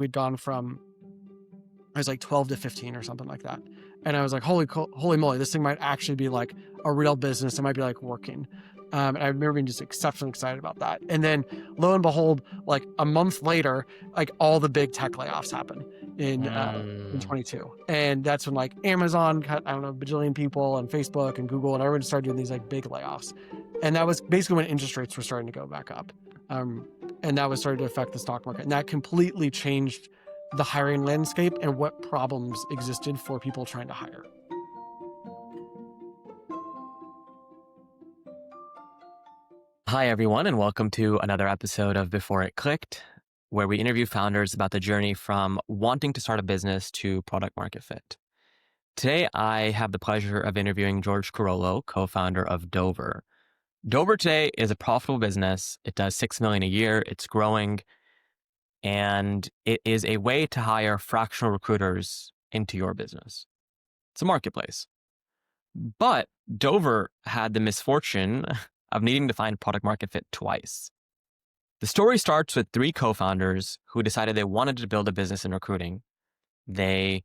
We'd gone from, I was like 12 to 15 or something like that. And I was like, holy moly, this thing might actually be like a real business. It might be like working. And I remember being just exceptionally excited about that. And then lo and behold, like a month later, like all the big tech layoffs happen in 22. And that's when like Amazon cut, I don't know, a bajillion people, and Facebook and Google and everyone started doing these like big layoffs. And that was basically when interest rates were starting to go back up. And that was starting to affect the stock market. And that completely changed the hiring landscape and what problems existed for people trying to hire. Hi, everyone, and welcome to another episode of Before It Clicked, where we interview founders about the journey from wanting to start a business to product market fit. Today, I have the pleasure of interviewing George Carollo, co-founder of Dover. Dover today is a profitable business. It does $6 million a year. It's growing. And it is a way to hire fractional recruiters into your business. It's a marketplace. But Dover had the misfortune of needing to find product market fit twice. The story starts with three co-founders who decided they wanted to build a business in recruiting. They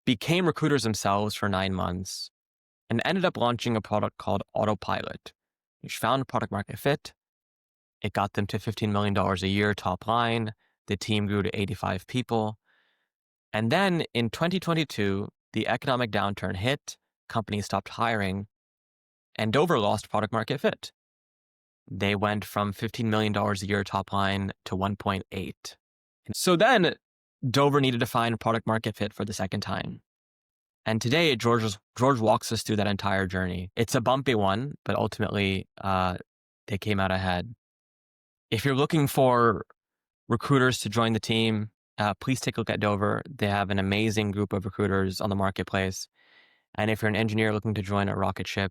became recruiters themselves for 9 months and ended up launching a product called Autopilot, which found product market fit. It got them to $15 million a year top line. The team grew to 85 people. And then in 2022, the economic downturn hit, companies stopped hiring, and Dover lost product market fit. They went from $15 million a year top line to 1.8. So then Dover needed to find product market fit for the second time. And today, George walks us through that entire journey. It's a bumpy one, but ultimately they came out ahead. If you're looking for recruiters to join the team, please take a look at Dover. They have an amazing group of recruiters on the marketplace. And if you're an engineer looking to join a rocket ship,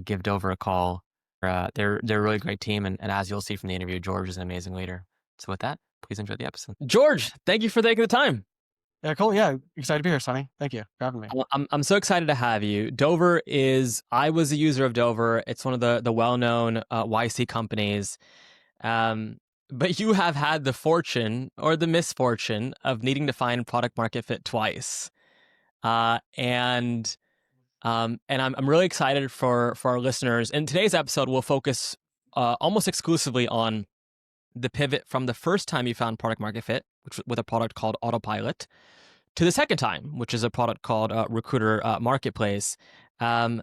give Dover a call. They're a really great team. And as you'll see from the interview, George is an amazing leader. So with that, please enjoy the episode. George, thank you for taking the time. Yeah, cool. Yeah, excited to be here, Sonny. Thank you for having me. I'm so excited to have you. I was a user of Dover. It's one of the well-known YC companies. But you have had the fortune or the misfortune of needing to find product market fit twice. And I'm really excited for our listeners. In today's episode, we'll focus almost exclusively on the pivot from the first time you found product market fit, with a product called Autopilot, to the second time, which is a product called Recruiter Marketplace. And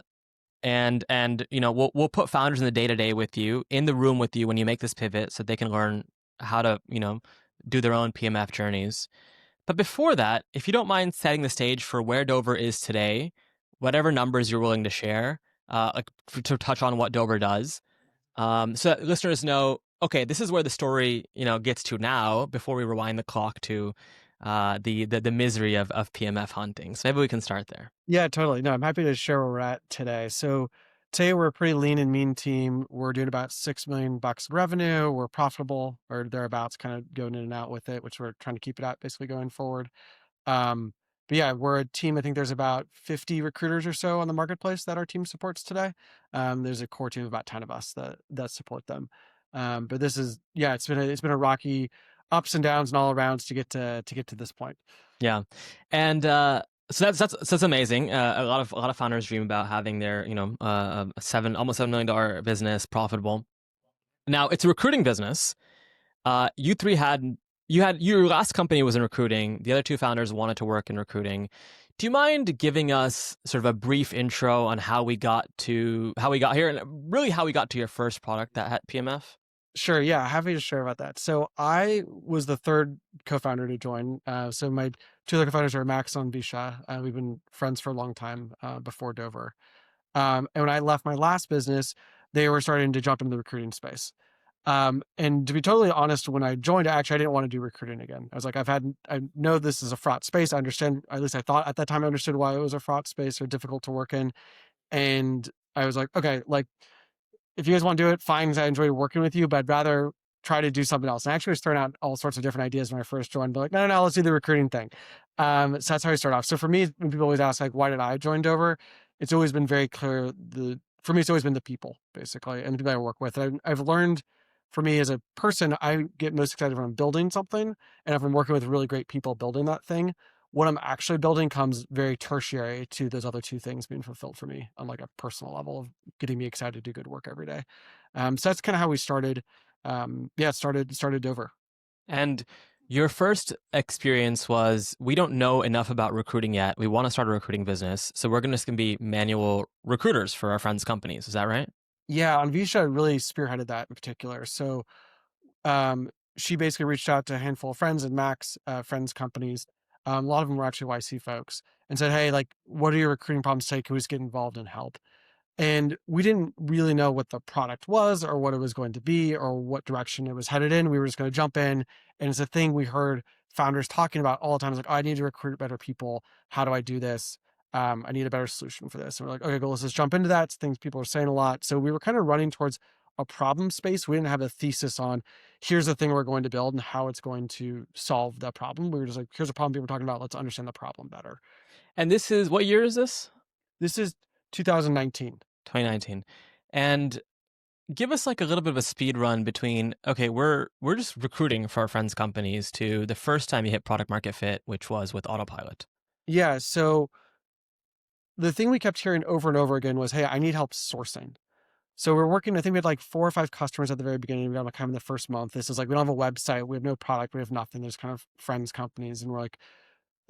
you know, we'll put founders in the day-to-day with you, in the room with you when you make this pivot, so they can learn how to, you know, do their own PMF journeys. But before that, if you don't mind setting the stage for where Dover is today, whatever numbers you're willing to share, to touch on what Dover does, so that listeners know, okay, this is where the story, you know, gets to now, before we rewind the clock to the misery of PMF hunting. So maybe we can start there. Yeah, totally. No, I'm happy to share where we're at today. So today we're a pretty lean and mean team. We're doing about $6 million of revenue. We're profitable or thereabouts, kind of going in and out with it, which we're trying to keep it at basically going forward. But yeah, we're a team. I think there's about 50 recruiters or so on the marketplace that our team supports today. There's a core team of about 10 of us that support them. But this is, yeah, it's been a rocky ups and downs and all arounds to get to this point. Yeah, and so that's amazing. A lot of founders dream about having their, you know, almost $7 million business profitable. Now it's a recruiting business. You three your last company was in recruiting. The other two founders wanted to work in recruiting. Do you mind giving us sort of a brief intro on how we got here, and really how we got to your first product that had PMF? Sure. Yeah. Happy to share about that. So I was the third co-founder to join. So my two other co-founders are Max and Visha. We've been friends for a long time before Dover. And when I left my last business, they were starting to jump into the recruiting space. And to be totally honest, when I joined, I didn't want to do recruiting again. I was like, I know this is a fraught space. I understand, at least I thought at that time I understood why it was a fraught space or difficult to work in. And I was like, okay, like, if you guys want to do it, fine, because I enjoy working with you, but I'd rather try to do something else. And I actually was throwing out all sorts of different ideas when I first joined, but like, no, let's do the recruiting thing. So that's how I start off. So for me, when people always ask, like, why did I join Dover? It's always been very clear. For me, it's always been the people, basically, and the people I work with. I've learned for me as a person, I get most excited when I'm building something, and if I'm working with really great people building that thing, what I'm actually building comes very tertiary to those other two things being fulfilled for me on like a personal level of getting me excited to do good work every day. So that's kind of how we started. Yeah, started Dover. And your first experience was, we don't know enough about recruiting yet. We want to start a recruiting business. So we're just going to be manual recruiters for our friends' companies. Is that right? Yeah, on Visha really spearheaded that in particular. So um, she basically reached out to a handful of friends and Max friends companies. A lot of them were actually YC folks, and said, "Hey, like, what are your recruiting problems? Take, can we just get involved and help?" And we didn't really know what the product was or what it was going to be or what direction it was headed in. We were just going to jump in. And it's a thing we heard founders talking about all the time. It's like, oh, I need to recruit better people. How do I do this? I need a better solution for this. And we're like, okay, cool, let's just jump into that. It's things people are saying a lot. So we were kind of running towards a problem space. We didn't have a thesis on here's the thing we're going to build and how it's going to solve the problem. We were just like, here's a problem people are talking about. Let's understand the problem better. And this is, what year is this? This is 2019. 2019. And give us like a little bit of a speed run between, okay, we're just recruiting for our friends' companies, to the first time you hit product market fit, which was with Autopilot. Yeah. So the thing we kept hearing over and over again was, hey, I need help sourcing. So we're working, I think we had like 4 or 5 customers at the very beginning. We got like kind of the first month. This is like, we don't have a website. We have no product. We have nothing. There's kind of friends companies. And we're like,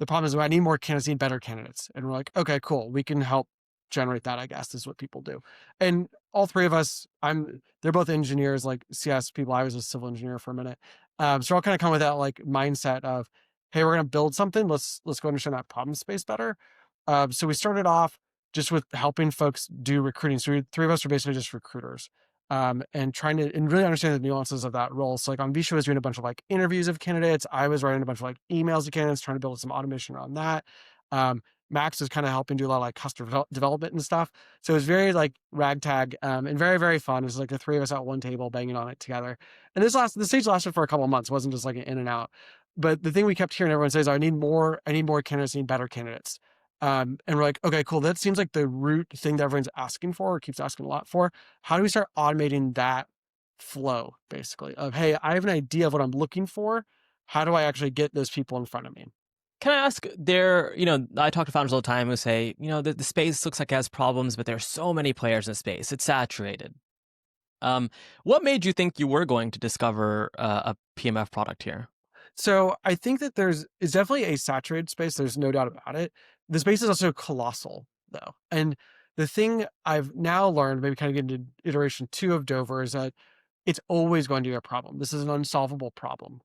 the problem is I need more candidates, I need better candidates. And we're like, okay, cool. We can help generate that, I guess, is what people do. And all three of us, they're both engineers, like CS people. I was a civil engineer for a minute. So I'll kind of come with that like mindset of, hey, we're going to build something. Let's go understand that problem space better. So we started off just with helping folks do recruiting. So three of us were basically just recruiters. And trying to and really understand the nuances of that role. So like on Visha was doing a bunch of like interviews of candidates. I was writing a bunch of like emails to candidates, trying to build some automation around that. Max was kind of helping do a lot of like customer development and stuff. So it was very like ragtag and very, very fun. It was like the three of us at one table banging on it together. And the stage lasted for a couple of months. It wasn't just like an in and out. But the thing we kept hearing everyone say is, I need more candidates, I need better candidates. And we're like, okay, cool. That seems like the root thing that everyone's asking for or keeps asking a lot for. How do we start automating that flow, basically, of, hey, I have an idea of what I'm looking for. How do I actually get those people in front of me? Can I ask, I talk to founders all the time who say, the space looks like it has problems, but there are so many players in the space. It's saturated. What made you think you were going to discover a PMF product here? So I think that it's definitely a saturated space. There's no doubt about it. The space is also colossal, though. And the thing I've now learned, maybe kind of getting into iteration 2 of Dover, is that it's always going to be a problem. This is an unsolvable problem,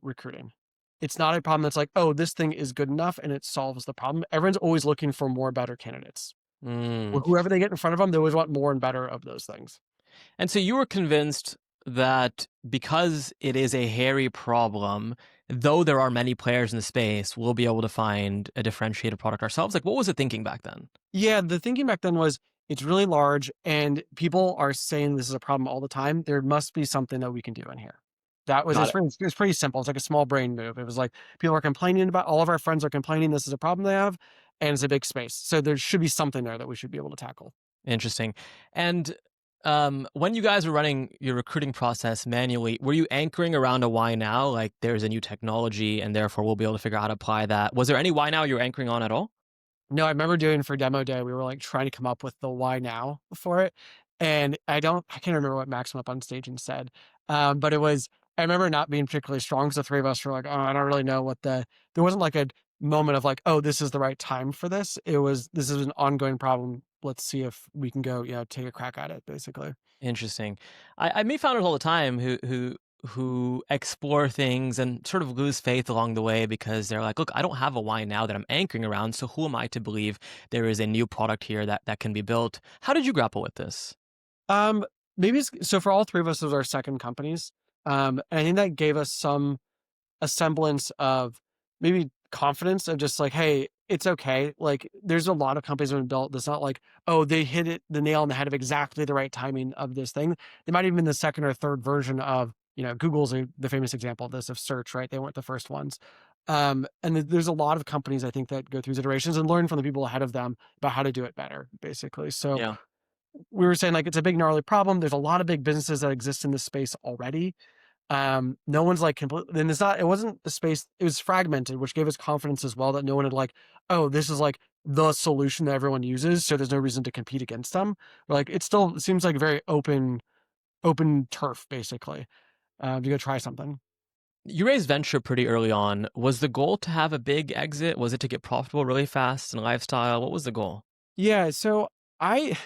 recruiting. It's not a problem that's like, oh, this thing is good enough and it solves the problem. Everyone's always looking for more better candidates. Mm. Whoever they get in front of them, they always want more and better of those things. And so you were convinced that because it is a hairy problem, though there are many players in the space, we'll be able to find a differentiated product ourselves. Like, what was the thinking back then? Yeah, the thinking back then was it's really large and people are saying this is a problem all the time. There must be something that we can do in here. That was Got it. it was pretty simple. It's like a small brain move. It was like people are complaining about all of our friends are complaining this is a problem they have, and it's a big space. So there should be something there that we should be able to tackle. Interesting. And when you guys were running your recruiting process manually, were you anchoring around a why now? Like, there's a new technology and therefore we'll be able to figure out how to apply that. Was there any why now you were anchoring on at all? No, I remember doing for demo day, we were like trying to come up with the why now for it. And I can't remember what Max went up on stage and said. But I remember not being particularly strong because the three of us were like, oh, I don't really know there wasn't like a moment of like, oh, this is the right time for this. This is an ongoing problem. Let's see if we can go, take a crack at it, basically. Interesting. I meet founders all the time who explore things and sort of lose faith along the way because they're like, look, I don't have a why now that I'm anchoring around. So who am I to believe there is a new product here that can be built? How did you grapple with this? Um, Maybe so for all three of us, those are our second companies. And I think that gave us a semblance of maybe confidence of just like, hey, it's okay. Like there's a lot of companies that have been built that's not like, oh, they hit the nail on the head of exactly the right timing of this thing. They might even been the second or third version of, Google's the famous example of this, of search, right? They weren't the first ones. And there's a lot of companies I think that go through these iterations and learn from the people ahead of them about how to do it better, basically. So Yeah. we were saying like it's a big gnarly problem. There's a lot of big businesses that exist in this space already. No one's like completely, and it wasn't the space, it was fragmented, which gave us confidence as well that no one had like, oh, this is like the solution that everyone uses, so there's no reason to compete against them. Like it still seems like very open turf basically. To go try something. You raised venture pretty early on. Was the goal to have a big exit? Was it to get profitable really fast and lifestyle? What was the goal? Yeah, so I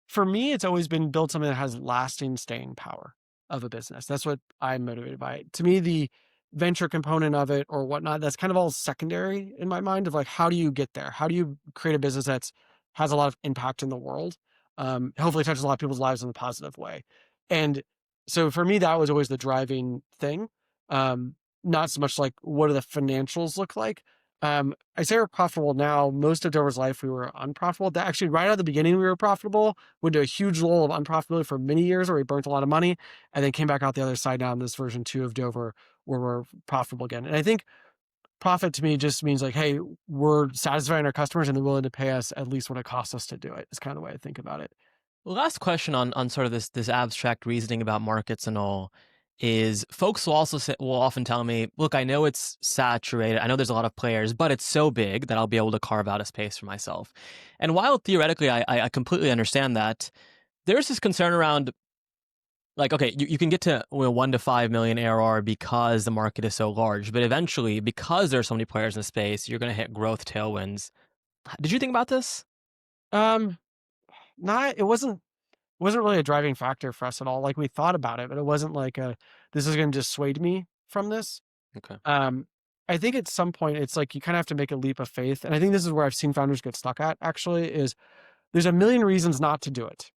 for me, it's always been build something that has lasting staying power of a business. That's what I'm motivated by. To me, the venture component of it or whatnot, that's kind of all secondary in my mind of like, how do you get there? How do you create a business that's has a lot of impact in the world? Hopefully touches a lot of people's lives in a positive way. And so for me, that was always the driving thing. Not so much like what do the financials look like? I say we're profitable now. Most of Dover's life, we were unprofitable. That actually, right at the beginning, we were profitable. Went to a huge lull of unprofitability for many years where we burnt a lot of money and then came back out the other side now in this version 2 of Dover where we're profitable again. And I think profit to me just means like, hey, we're satisfying our customers and they're willing to pay us at least what it costs us to do it. It's kind of the way I think about it. Last question on sort of this abstract reasoning about markets and all is folks will often tell me, look, I know it's saturated. I know there's a lot of players, but it's so big that I'll be able to carve out a space for myself. And while theoretically I completely understand that, there's this concern around like, okay, you can get to 1 to 5 million ARR because the market is so large, but eventually, because there are so many players in the space, you're going to hit growth tailwinds. Did you think about this? Um, not, it wasn't really a driving factor for us at all. Like we thought about it, but it wasn't like this is going to dissuade me from this. Okay. Um, I think at some point it's like you kind of have to make a leap of faith. And I think this is where I've seen founders get stuck at actually is there's a million reasons not to do it.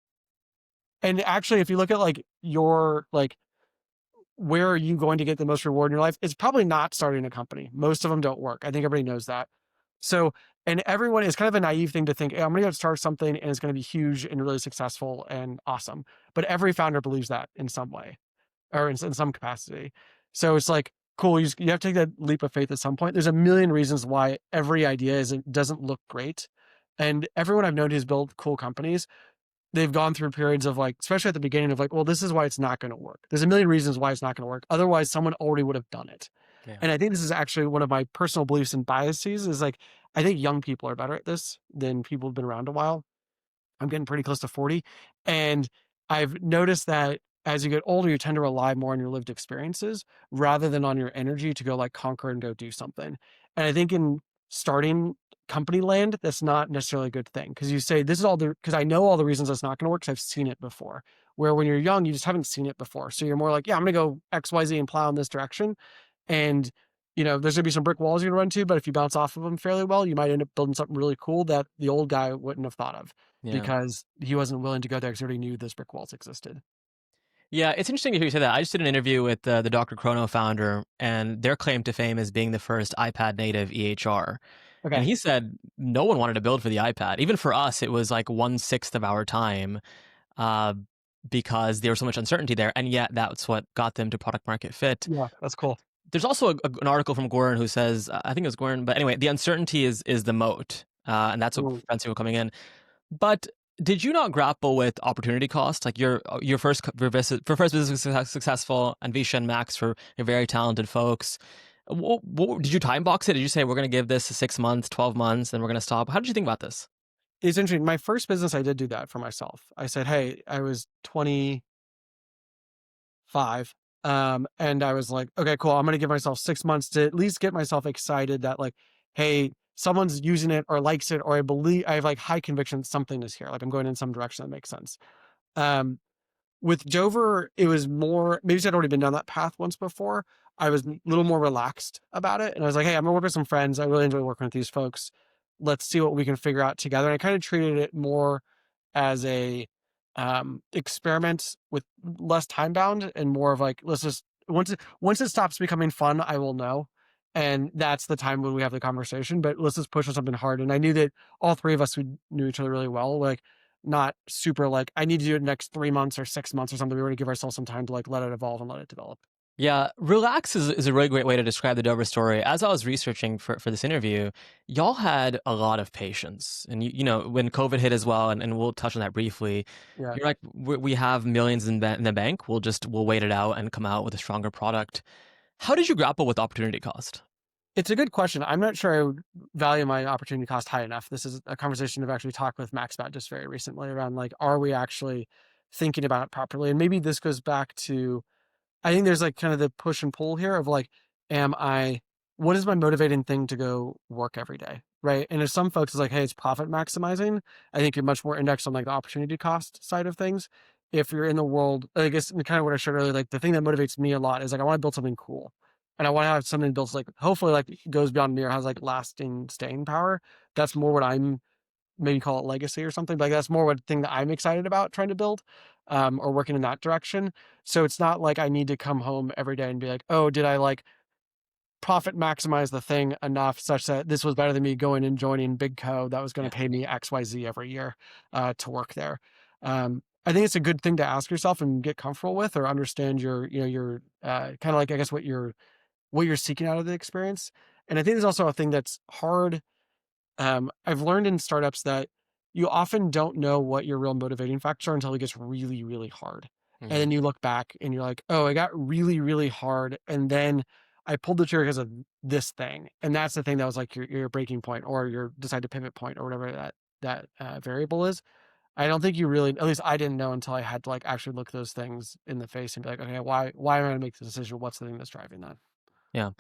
And actually, if you look at like your like where are you going to get the most reward in your life? It's probably not starting a company. Most of them don't work. I think everybody knows that. So, and everyone is kind of a naive thing to think, hey, I'm going to start something and it's going to be huge and really successful and awesome. But every founder believes that in some way or in some capacity. So it's like, cool. You have to take that leap of faith at some point. There's a million reasons why every idea doesn't look great. And everyone I've known who's built cool companies, they've gone through periods of like, especially at the beginning of like, well, this is why it's not going to work. There's a million reasons why it's not going to work. Otherwise, someone already would have done it. Yeah. And I think this is actually one of my personal beliefs and biases is like, I think young people are better at this than people who've been around a while. I'm getting pretty close to 40. And I've noticed that as you get older, you tend to rely more on your lived experiences rather than on your energy to go like conquer and go do something. And I think in starting company land, that's not necessarily a good thing because you say, this is all because I know all the reasons it's not going to work because I've seen it before. Where when you're young, you just haven't seen it before. So you're more like, yeah, I'm going to go XYZ and plow in this direction. And there's gonna be some brick walls you're gonna run to, but if you bounce off of them fairly well, you might end up building something really cool that the old guy wouldn't have thought of Yeah. because he wasn't willing to go there because he already knew those brick walls existed. Yeah, it's interesting to hear you say that. I just did an interview with the Dr. Chrono founder, and their claim to fame is being the first iPad native EHR. And Okay. he said no one wanted to build for the iPad. Even for us, it was like 1/6 of our time uh, because there was so much uncertainty there. And yet that's what got them to product market fit. Yeah, that's cool. There's also an article from Gordon who says, I think it was Gordon, but anyway, the uncertainty is the moat. And that's what Mm. prevents people coming in. But did you not grapple with opportunity cost? Like your first business was successful, and Visha and Max were very talented folks. Did you time box it? Did you say we're going to give this 6 months, 12 months, then we're going to stop? How did you think about this? It's interesting. My first business, I did do that for myself. I said, hey, I was 25. And I was like, okay, cool. I'm gonna give myself 6 months to at least get myself excited that like, hey, someone's using it or likes it, or I have like high conviction something is here. Like I'm going in some direction that makes sense. Um, with Dover, it was more, maybe I'd already been down that path once before. I was a little more relaxed about it. And I was like, hey, I'm gonna work with some friends. I really enjoy working with these folks. Let's see what we can figure out together. And I kind of treated it more as a experiment with less time bound and more of like, let's just once it stops becoming fun, I will know. And that's the time when we have the conversation. But let's just push on something hard. And I knew that all three of us who knew each other really well, like not super like I need to do it next 3 months or 6 months or something. We were to give ourselves some time to like let it evolve and let it develop. Yeah, relax is a really great way to describe the Dover story. As I was researching for this interview, y'all had a lot of patience. And, when COVID hit as well, and we'll touch on that briefly, Yeah. you're like, we have millions in the bank. We'll wait it out and come out with a stronger product. How did you grapple with opportunity cost? It's a good question. I'm not sure I would value my opportunity cost high enough. This is a conversation I've actually talked with Max about just very recently around like, are we actually thinking about it properly? And maybe this goes back to, I think there's like kind of the push and pull here of like, am I, what is my motivating thing to go work every day? Right. And if some folks is like, hey, it's profit maximizing, I think you're much more indexed on like the opportunity cost side of things. If you're in the world, I guess kind of what I shared earlier, like the thing that motivates me a lot is like, I want to build something cool. And I want to have something built like, hopefully, like goes beyond me or has like lasting staying power. That's more what I'm maybe call it legacy or something. But like that's more what thing that I'm excited about trying to build, or working in that direction. So it's not like I need to come home every day and be like, oh, did I like profit maximize the thing enough such that this was better than me going and joining Big Co that was going Yeah. to pay me XYZ every year to work there. I think it's a good thing to ask yourself and get comfortable with or understand your, your kind of like, I guess, what you're seeking out of the experience. And I think there's also a thing that's hard. I've learned in startups that you often don't know what your real motivating factors are until it gets really, really hard. And Mhm. then you look back and you're like, oh, it got really, really hard. And then I pulled the trigger because of this thing. And that's the thing that was like your breaking point or your decide to pivot point or whatever that variable is. I don't think you really, at least I didn't know until I had to like actually look those things in the face and be like, okay, why am I going to make this decision? What's the thing that's driving that? Yeah.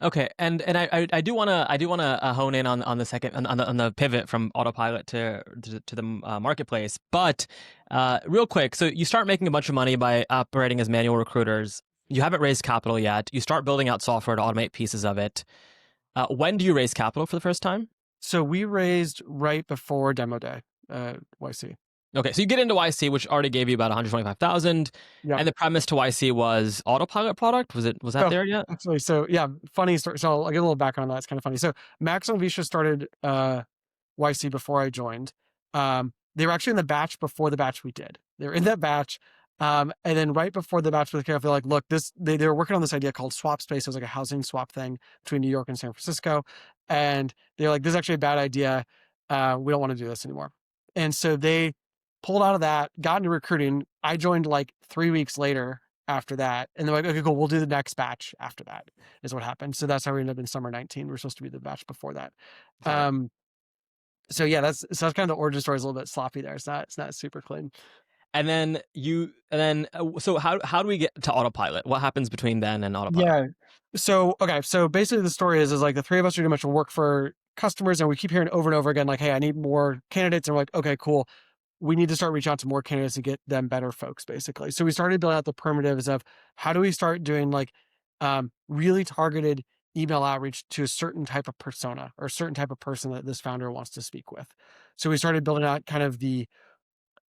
Okay. And I do wanna hone in on the second on the pivot from Autopilot to the marketplace. But real quick, so you start making a bunch of money by operating as manual recruiters. You haven't raised capital yet. You start building out software to automate pieces of it. When do you raise capital for the first time? So we raised right before demo day, YC. Okay, so you get into YC, which already gave you about 125,000, Yeah. and the premise to YC was Autopilot product. Was that Oh, there yet? actually, so yeah, funny story. So I'll get a little background on that. It's kind of funny. So Max and Visha started YC before I joined. They were actually in the batch before the batch we did. They were in that batch. And then right before the batch with Carol, they're like, look, they were working on this idea called swap space. It was like a housing swap thing between New York and San Francisco. And they're like, this is actually a bad idea. We don't want to do this anymore. And so they pulled out of that, got into recruiting. I joined like 3 weeks later after that. And they're like, okay, cool, we'll do the next batch after that, is what happened. So that's how we ended up in summer 19. We're supposed to be the batch before that. Got it. Um, so yeah, that's kind of the origin story is a little bit sloppy there. It's not super clean. So how do we get to Autopilot? What happens between then and Autopilot? Yeah. So okay, so basically the story is like the three of us are doing much work for customers, and we keep hearing over and over again, like, hey, I need more candidates. And we're like, okay, cool. We need to start reaching out to more candidates to get them better folks, basically. So we started building out the primitives of how do we start doing like really targeted email outreach to a certain type of persona or a certain type of person that this founder wants to speak with. So we started building out kind of the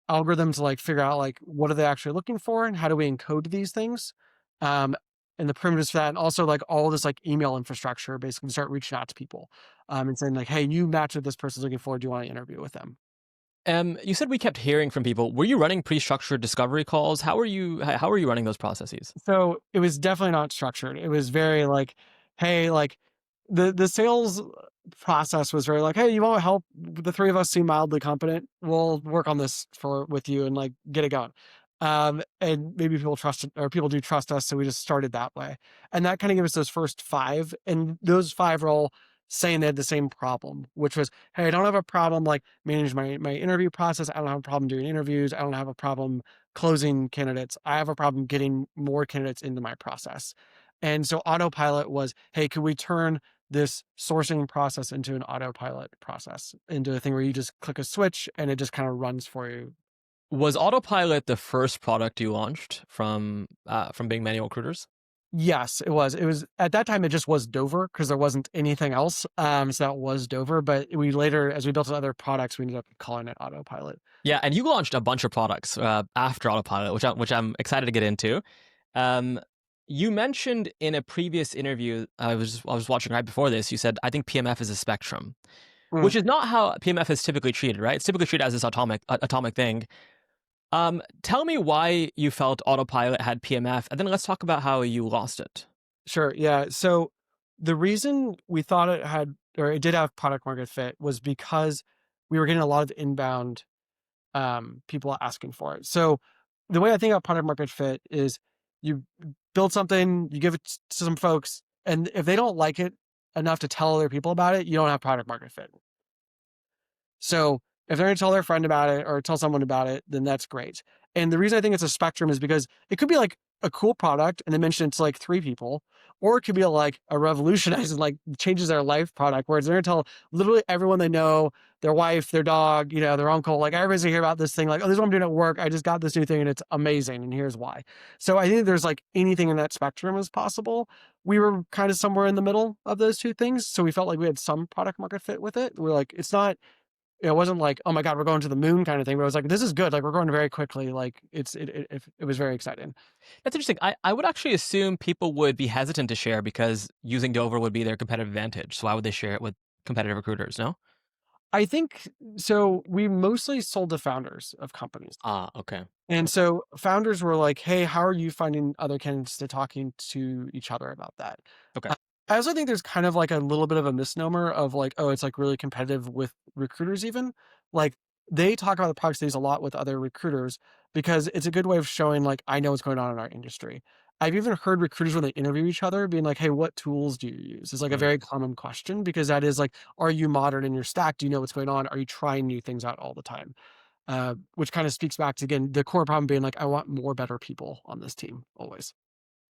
algorithm to like figure out like what are they actually looking for and how do we encode these things, um and the primitives for that, and also like all this like email infrastructure basically start reaching out to people, and saying like, hey, you match what this person's looking for, do you want to interview with them? You said we kept hearing from people. Were you running pre-structured discovery calls? How were you running those processes? So it was definitely not structured. It was very like, hey, like the sales process was very like, hey, you want help? The three of us seem mildly competent. We'll work on this for with you and like get it going. And maybe people trust it, or people do trust us, so we just started that way. And that kind of gave us those first five, and those five are all saying they had the same problem, which was, hey, I don't have a problem like managing my interview process. I don't have a problem doing interviews. I don't have a problem closing candidates. I have a problem getting more candidates into my process. And so Autopilot was, hey, could we turn this sourcing process into an autopilot process, into a thing where you just click a switch and it just kind of runs for you? Was Autopilot the first product you launched from being manual recruiters? Yes, it was. It was at that time. It just was Dover because there wasn't anything else. So that was Dover. But we later, as we built other products, we ended up calling it Autopilot. Yeah, and you launched a bunch of products after Autopilot, which I'm excited to get into. Um, you mentioned in a previous interview I was watching right before this. You said I think PMF is a spectrum, Mm. which is not how PMF is typically treated. Right? It's typically treated as this atomic thing. Tell me why you felt Autopilot had PMF, and then let's talk about how you lost it. Sure. Yeah. So the reason we thought it had, or it did have product market fit, was because we were getting a lot of inbound people asking for it. So the way I think about product market fit is you build something, you give it to some folks, and if they don't like it enough to tell other people about it, you don't have product market fit. So if they're gonna tell their friend about it or tell someone about it, then that's great. And the reason I think it's a spectrum is because it could be like a cool product and they mention it to like 3 people, or it could be like a revolutionizing, like changes their life product where they're gonna tell literally everyone they know, their wife, their dog, their uncle, like everybody's gonna hear about this thing, like, oh, this is what I'm doing at work. I just got this new thing and it's amazing, and here's why. So I think there's like anything in that spectrum is possible. We were kind of somewhere in the middle of those two things. So we felt like we had some product market fit with it. We're like, it's not it wasn't like, "Oh my god, we're going to the moon," kind of thing, but it was like, "This is good, like, we're going very quickly," like, it was very exciting. That's interesting. I would actually assume people would be hesitant to share because using Dover would be their competitive advantage. So why would they share it with competitive recruiters? No. I think so we mostly sold to founders of companies. Ah, okay. And Okay. so founders were like, "Hey, how are you finding other candidates to talking to each other about that?" Okay. Uh, I also think there's kind of like a little bit of a misnomer of like, oh, it's like really competitive with recruiters even. Like they talk about the product studies a lot with other recruiters because it's a good way of showing like I know what's going on in our industry. I've even heard recruiters when they interview each other being like, "Hey, what tools do you use?" It's like a Mm. very common question because that is like, are you modern in your stack? Do you know what's going on? Are you trying new things out all the time? Which kind of speaks back to again the core problem being like, I want more better people on this team always.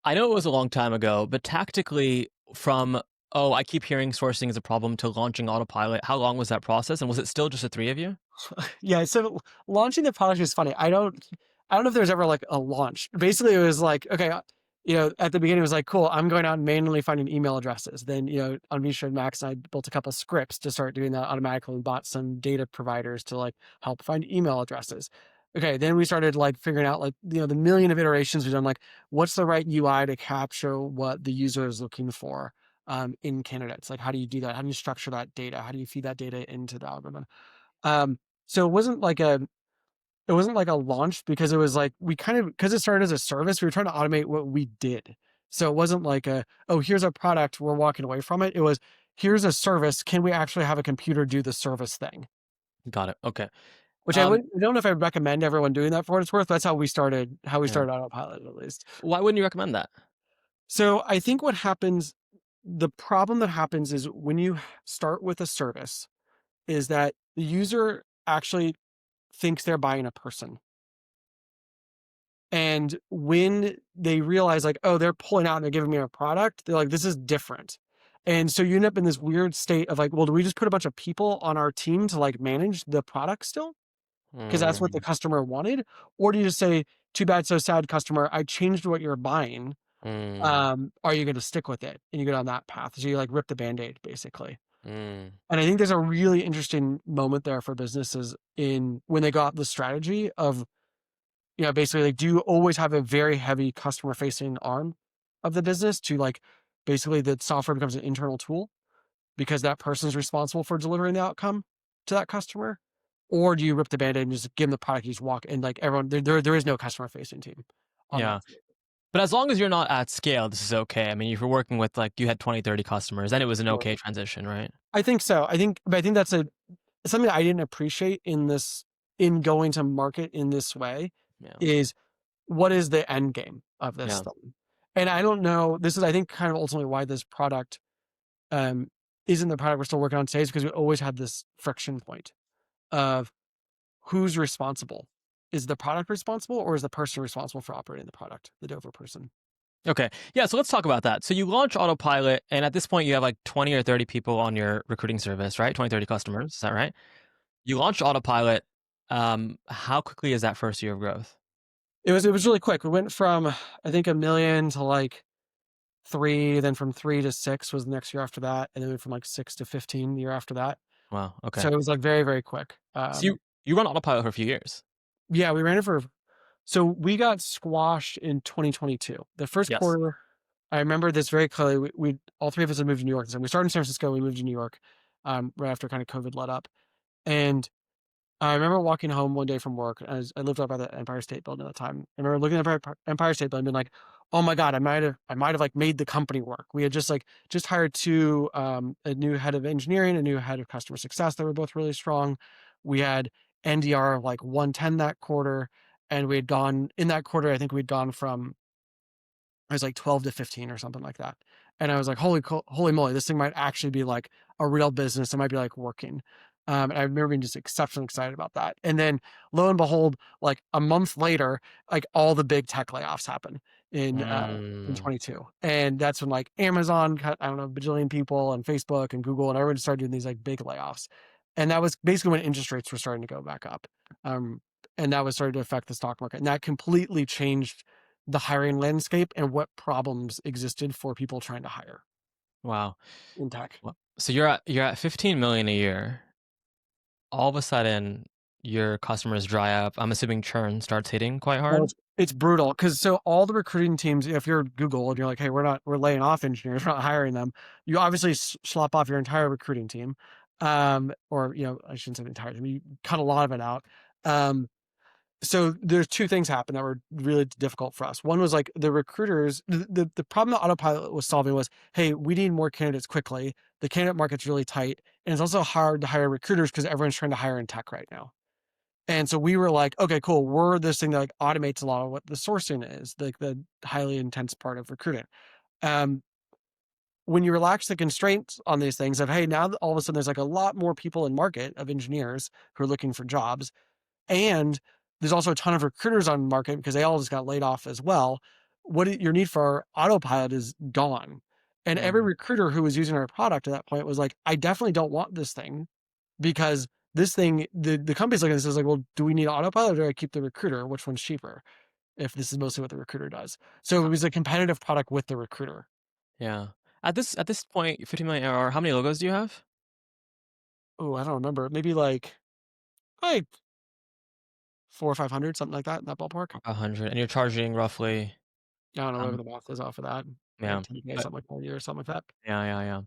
I know it was a long time ago, but tactically, from oh, I keep hearing sourcing is a problem to launching Autopilot, how long was that process? And was it still just the three of you? Yeah, so launching the product is funny. I don't know if there's ever like a launch. Basically, it was like, okay, at the beginning it was like, cool, I'm going out and manually finding email addresses. Then, on Misha and Max, I built a couple scripts to start doing that automatically and bought some data providers to like help find email addresses. Okay, then we started like figuring out like, the million of iterations we've done, like what's the right UI to capture what the user is looking for in candidates? Like, how do you do that? How do you structure that data? How do you feed that data into the algorithm? Um, so it wasn't like a launch because it was like we kind of because it started as a service, we were trying to automate what we did. So it wasn't like oh, here's a product, we're walking away from it. It was here's a service. Can we actually have a computer do the service thing? Got it. Okay. Which Um, I don't know if I recommend everyone doing that for what it's worth. That's how we yeah. started Autopilot at least. Why wouldn't you recommend that? So I think the problem that happens is when you start with a service, is that the user actually thinks they're buying a person. And when they realize like, oh, they're pulling out and they're giving me a product, they're like, this is different. And so you end up in this weird state of like, well, do we just put a bunch of people on our team to like manage the product still? Because that's what the Mm, customer wanted. Or do you just say, too bad, so sad, customer, I changed what you're buying. mm, Are you going to stick with it? And you go down that path. So you like rip the band-aid basically. mm. And I think there's a really interesting moment there for businesses in when they got the strategy of basically, like, do you always have a very heavy customer facing arm of the business to like basically the software becomes an internal tool because that person's responsible for delivering the outcome to that customer? Or do you rip the band-aid and just give them the product, you just walk and like everyone there is no customer facing team on Yeah. that team. But as long as you're not at scale, this is okay. I mean, if you're working with like you had 20, 30 customers, then it was an Sure. okay transition, right? I think so. I think that's something I didn't appreciate in going to market in this way Yeah. is what is the end game of this Yeah. thing? And I don't know, this is, I think, kind of ultimately why this product, um, isn't the product we're still working on today is because we always had this friction point of who's responsible. Is the product responsible or is the person responsible for operating the product, the Dover person? Okay. Yeah. So let's talk about that. So you launch Autopilot, and at this point, you have like 20 or 30 people on your recruiting service, right? 20, 30 customers. Is that right? You launch Autopilot. How quickly is that first year of growth? It was really quick. We went from I think 1 million to like 3, then from 3 to 6 was the next year after that, and then went from like 6 to 15 the year after that. Wow. So Okay. it was like very, very quick. So you run Autopilot for a few years. Yeah, we ran it for so we got squashed in 2022. The first Yes. quarter, I remember this very clearly. We all three of us had moved to New York. So we started in San Francisco. We moved to New York right after kind of COVID let up, and I remember walking home one day from work. I lived up by the Empire State Building at the time. I remember looking at the Empire State Building and being like, "Oh my god, I might have like made the company work." We had just hired two, a new head of engineering, a new head of customer success that were both really strong. We had NDR of like 110 that quarter, and we had gone in that quarter. I think we'd gone from it was like 12 to 15 or something like that. And I was like, holy moly, this thing might actually be like a real business. It might be like working. And I remember being just exceptionally excited about that. And then lo and behold, like a month later, like all the big tech layoffs happen in Mm, 22. And that's when like Amazon cut, I don't know, a bajillion people, and Facebook and Google and everyone started doing these like big layoffs. And that was basically when interest rates were starting to go back up. Um, and that was starting to affect the stock market. And that completely changed the hiring landscape and what problems existed for people trying to hire wow. in tech. So you're at 15 million a year. All of a sudden, your customers dry up. I'm assuming churn starts hitting quite Oh, hard. it's brutal because so all the recruiting teams, if you're Google and you're like, hey, we're laying off engineers, we're not hiring them, you obviously slop off your entire recruiting team, or I shouldn't say the entire team, you cut a lot of it out. Um, so there's two things happen that were really difficult for us. One was like the recruiters, the problem that Autopilot was solving was, hey, we need more candidates quickly. The candidate market's really tight, and it's also hard to hire recruiters because everyone's trying to hire in tech right now. And so we were like, okay, cool. We're this thing that like automates a lot of what the sourcing is, like the highly intense part of recruiting. Um, when you relax the constraints on these things of, hey, now all of a sudden there's like a lot more people in market of engineers who are looking for jobs, and there's also a ton of recruiters on the market because they all just got laid off as well. Your need for Autopilot is gone. And every Mm, recruiter who was using our product at that point was like, I definitely don't want this thing because this thing, the company's looking at this is like, well, do we need Autopilot or do I keep the recruiter? Which one's cheaper? If this is mostly what the recruiter does. So it was a competitive product with the recruiter. yeah. At this point, 50 million ARR, how many logos do you have? Oh, I don't remember. Maybe like four or 500, something like that in that ballpark. 100, and you're charging roughly, I don't know whatever um, the math is off of that. Like yeah, 10K, but something like that a year or something like that. yeah, yeah, yeah.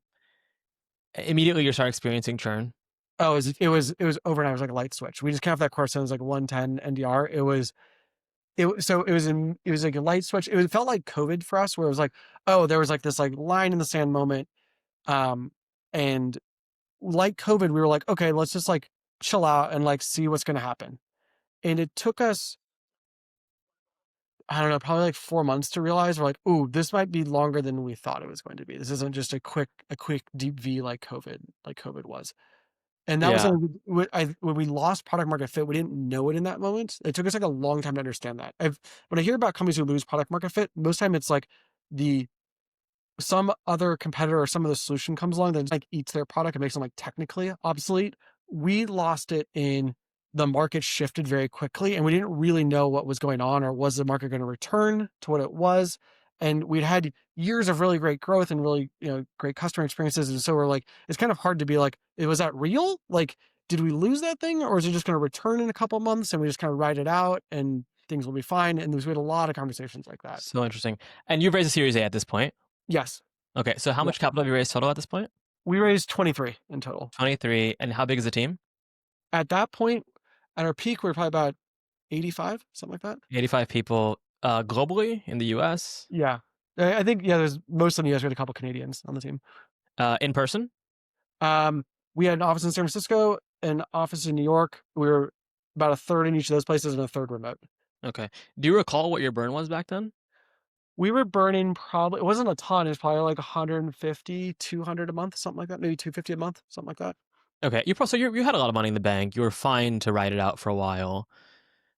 Immediately, you start experiencing churn. Oh, it was overnight. It was like a light switch. We just came off that course and it was like 110 NDR. It was like a light switch. It felt like COVID for us, where it was like, oh, there was like this like line in the sand moment. Um, and like COVID, we were like, okay, let's just like chill out and like see what's gonna happen. And it took us, I don't know, probably like 4 months to realize we're like, ooh, this might be longer than we thought it was going to be. This isn't just a quick deep V like COVID was. And that was Yeah. something when we lost product market fit, we didn't know it in that moment. It took us like a long time to understand that. When I hear about companies who lose product market fit, most time it's like the some other competitor or some of the solution comes along that like eats their product and makes them like technically obsolete. We lost it in the market shifted very quickly and we didn't really know what was going on or was the market going to return to what it was. And we'd had years of really great growth and really, great customer experiences. And so we're like, it's kind of hard to be like, was that real? Like, did we lose that thing or is it just going to return in a couple months and we just kind of ride it out and things will be fine? And we had a lot of conversations like that. So interesting. And you've raised a Series A at this point. Yes. Okay, so how Yeah. much capital have you raised total at this point? We raised 23 in total. 23. And how big is the team? At that point, at our peak, we were probably about 85, something like that. 85 people globally in the US, Yeah. I think, yeah, there's most in the US. We had a couple Canadians on the team. in person. Um, we had an office in San Francisco, an office in New York. We were about a third in each of those places and a third remote. Okay. Do you recall what your burn was back then? We were burning probably, it wasn't a ton. It was probably like 150, 200 a month, something like that. Maybe 250 a month, something like that. Okay. You had a lot of money in the bank. You were fine to ride it out for a while.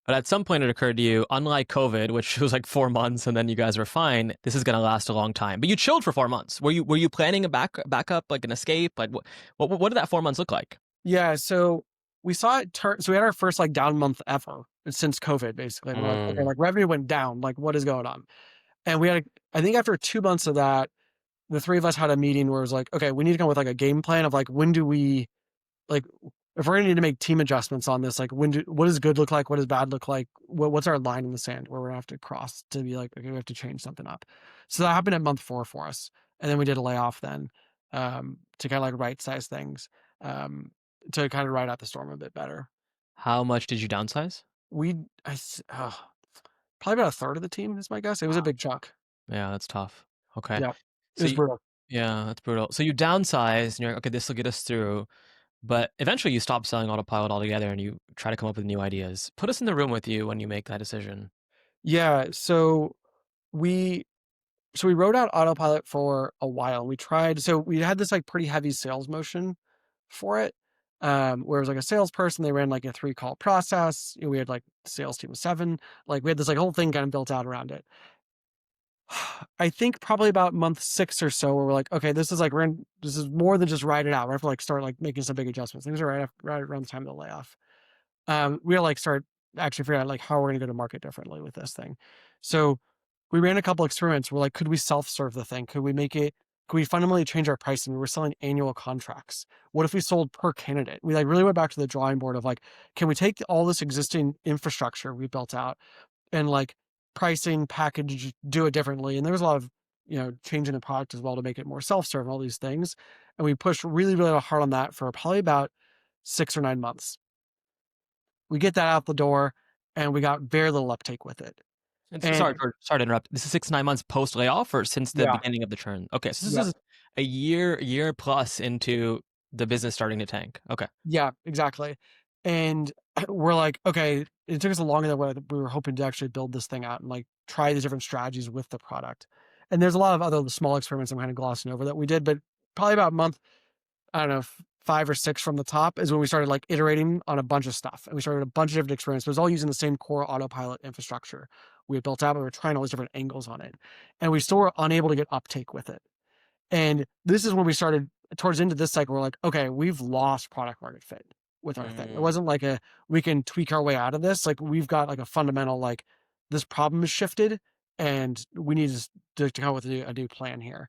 But at some point, it occurred to you, unlike COVID, which was like 4 months, and then you guys were fine. This is going to last a long time. But you chilled for 4 months. Were you planning a backup, like an escape? Like what did that 4 months look like? Yeah. So we saw it turn. So we had our first like down month ever since COVID, basically. And we're like, okay, Mm, like revenue went down. Like, what is going on? And we had, I think after 2 months of that, the three of us had a meeting where it was like, okay, we need to come with like a game plan of like, when do we, like, if we're gonna need to make team adjustments on this, like, what does good look like? What does bad look like? What's our line in the sand where we're gonna have to cross to be like, okay, we have to change something up. So that happened at month 4 for us. And then we did a layoff then, to kind of like right size things, um, to kind of ride out the storm a bit better. How much did you downsize? We I s Probably about a third of the team is my guess. It was a big chunk. Yeah, that's tough. Okay. Yeah. It So was you brutal. yeah, that's brutal. So you downsize and you're like, "Okay, this will get us through." But eventually you stop selling Autopilot altogether and you try to come up with new ideas. Put us in the room with you when you make that decision. Yeah, we we wrote out Autopilot for a while. We had this, like, pretty heavy sales motion for it, where it was, like, a salesperson, they ran, like, a 3-call process, we had, like, sales team of 7, like, we had this, like, whole thing kind of built out around it. I think probably about month 6 or so where we're like, "Okay, this is, like, this is more than just ride it out. We have to, like, start, like, making some big adjustments." Things are right around the time of the layoff. We gotta, like, start actually figuring out, like, how we're gonna go to market differently with this thing. So, we ran a couple experiments. We're like, "Could we self-serve the thing? Could we fundamentally change our pricing?" We were selling annual contracts. What if we sold per candidate? We, like, really went back to the drawing board of, like, can we take all this existing infrastructure we built out and, like, pricing, package, do it differently? And there was a lot of, changing the product as well to make it more self-serve and all these things. And we pushed really, really hard on that for probably about 6 or 9 months. We get that out the door, and we got very little uptake with it. And so And sorry to interrupt. This is 6 to 9 months post layoff or since the yeah, beginning of the churn? Okay, so this yeah, is a year plus into the business starting to tank. Okay. yeah, exactly. And we're like, okay, it took us longer than what we were hoping to actually build this thing out and, like, try these different strategies with the product. And there's a lot of other small experiments I'm kind of glossing over that we did, but probably about a month, I don't know, 5 or 6 from the top is when we started, like, iterating on a bunch of stuff, and we started a bunch of different experiments, but it was all using the same core Autopilot infrastructure we had built out, but we were trying all these different angles on it, and we still were unable to get uptake with it. And this is when we started towards the end of this cycle, we're like, "Okay, we've lost product market fit with our thing." It Mm. wasn't like we can tweak our way out of this, like, we've got, like, a fundamental, like, this problem is shifted, and we need to come up with a new plan here.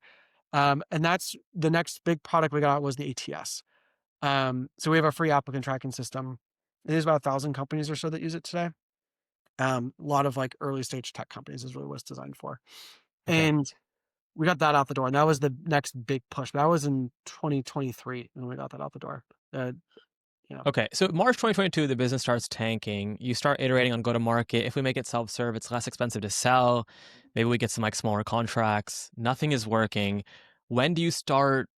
And that's the next big product we got was the ATS. So we have a free applicant tracking system. There's about 1,000 companies or so that use it today. A lot of, like, early stage tech companies is really what it's designed for. Okay. And we got that out the door, and that was the next big push. That was in 2023 when we got that out the door. Uh, you know, Okay, so March 2022, the business starts tanking. You start iterating on go to market. If we make it self serve, it's less expensive to sell. Maybe we get some like smaller contracts. Nothing is working. When do you start?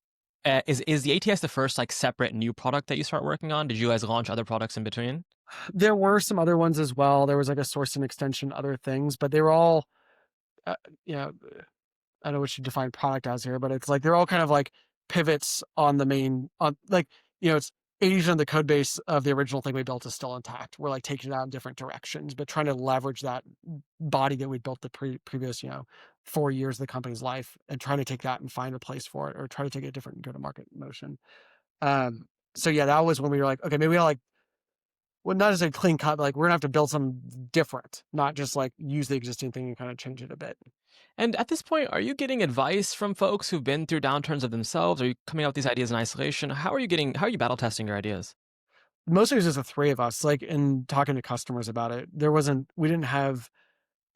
Is the ATS the first like separate new product that you start working on? Did you guys launch other products in between? there were some other ones as well. There was, like, a sourcing extension, other things, but they were all, uh, you know, I don't know what you define product as here, but it's like they're all kind of like pivots on the main on like, it's 80% of the code base of the original thing we built is still intact. We're, like, taking it out in different directions, but trying to leverage that body that we built the previous, 4 years of the company's life and trying to take that and find a place for it or try to take a different go-to-market motion. Um, so yeah, that was when we were like, okay, maybe I'll, like, well, not as a clean cut, but, like, we're gonna have to build something different, not just, like, use the existing thing and kinda change it a bit. And at this point, are you getting advice from folks who've been through downturns of themselves? Are you coming up with these ideas in isolation? How are you battle testing your ideas? Mostly it was just the 3 of us, like, and talking to customers about it. We didn't have,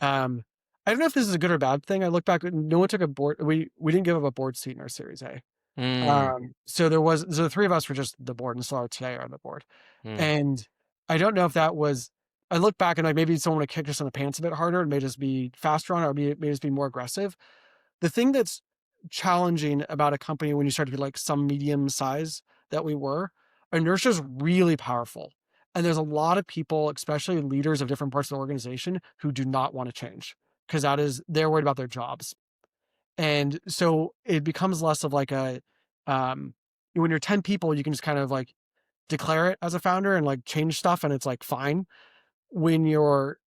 um I don't know if this is a good or bad thing. I look back, no one took a board we didn't give up a board seat in our Series A. Mm, So the 3 of us were just the board and still are today are the board. mm. And I don't know if that was I look back and, like, maybe someone would kick us in the pants a bit harder and made us be faster on it or made us be more aggressive. The thing that's challenging about a company when you start to be, like, some medium size that we were, inertia is really powerful. And there's a lot of people, especially leaders of different parts of the organization, who do not want to change because they're worried about their jobs. And so it becomes less of like um, when you're 10 people, you can just kind of, like, declare it as a founder and, like, change stuff and it's, like, fine. When you're,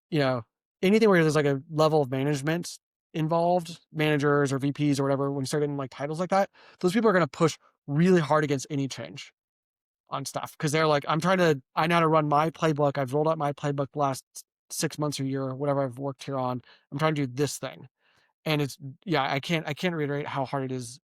anything where there's, like, a level of management involved, managers or VPs or whatever, when you start getting, like, titles like that, those people are gonna push really hard against any change on stuff because 'cause they're like, I know how to run my playbook. I've rolled out my playbook the last 6 months or year or whatever I've worked here on. I'm trying to do this thing." And it's yeah, I can't reiterate how hard it is,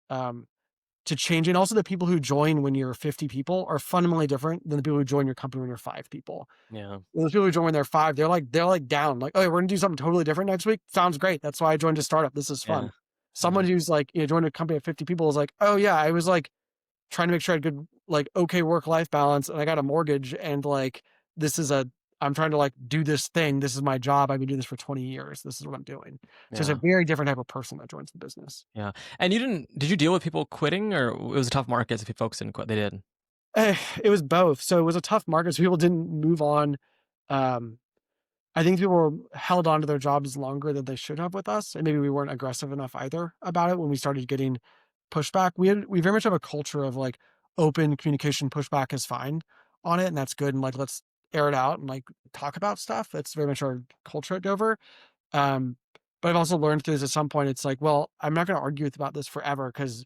to change, and also the people who join when you're 50 people are fundamentally different than the people who join your company when you're 5 people. Yeah, Those people who join when they're 5, they're like down, like, "Oh, we're gonna do something totally different next week? Sounds great. That's why I joined a startup. This is yeah, fun." yeah. Someone who's like, joined a company of 50 people is like, "Oh, yeah, I was, like, trying to make sure I had good, like, okay work-life balance, and I got a mortgage, and, like, I'm trying to like do this thing. This is my job. I've been doing this for 20 years. This is what I'm doing. So it's a Yeah. very different type of person that joins the business. Yeah. And did you deal with people quitting, or it was a tough market if folks didn't quit? They did. It was both. So it was a tough market. So people didn't move on. Um, I think people were held on to their jobs longer than they should have with us, and maybe we weren't aggressive enough either about it when we started getting pushback. We very much have a culture of like open communication. Pushback is fine on it, and that's good. And like let's air it out and like talk about stuff. That's very much our culture at Dover. Um, but I've also learned through this at some point. It's like, well, I'm not going to argue about this forever because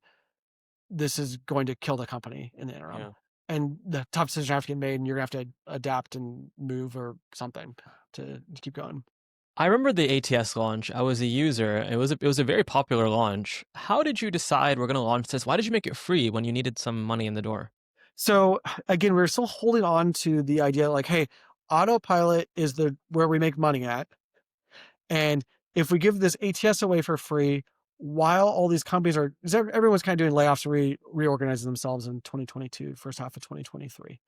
this is going to kill the company in the interim. Yeah. And the tough decisions have to get made, and you're gonna have to adapt and move or something to keep going. I remember the ATS launch. I was a user. It was a very popular launch. How did you decide we're going to launch this? Why did you make it free when you needed some money in the door? So again, we're still holding on to the idea like, hey, Autopilot is the where we make money at. And if we give this ATS away for free, while all these companies are, everyone's kind of doing layoffs and reorganizing themselves in 2022, first half of 2023.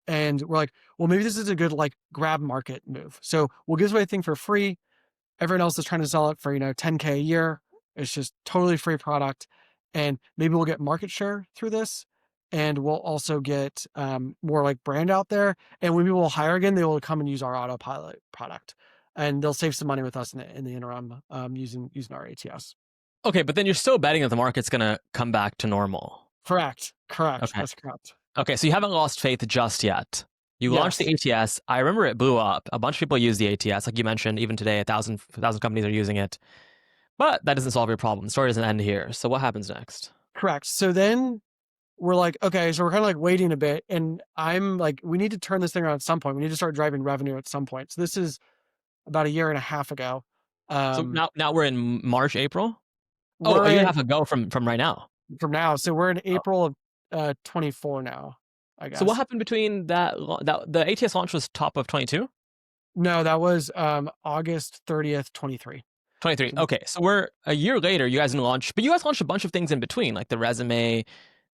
And we're like, well, maybe this is a good like grab market move. So we'll give away a thing for free. Everyone else is trying to sell it for, 10K a year. It's just totally free product. And maybe we'll get market share through this. And we'll also get more like brand out there. And when people will hire again, they will come and use our Autopilot product. And they'll save some money with us in the interim using our ATS. Okay, but then you're still betting that the market's going to come back to normal. Correct. Okay. That's correct. Okay, so you haven't lost faith just yet. You launched the Yes. ATS. I remember it blew up. A bunch of people use the ATS, like you mentioned. Even today, a thousand companies are using it. But that doesn't solve your problem. The story doesn't end here. So what happens next? Correct. So then we're like, okay, so we're kind of like waiting a bit. And I'm like, we need to turn this thing around at some point. We need to start driving revenue at some point. So this is about a year and a half ago. So Um, now we're in March, April. Oh, we're a year and a in half ago from right now. from now. So we're in Oh. April of 24 now, I So what guess. happened between that the ATS launch was top of 22? No, that was August 30th, 23. 23. So Okay, so we're a year later. You guys didn't launch, but you guys launched a bunch of things in between, like the resume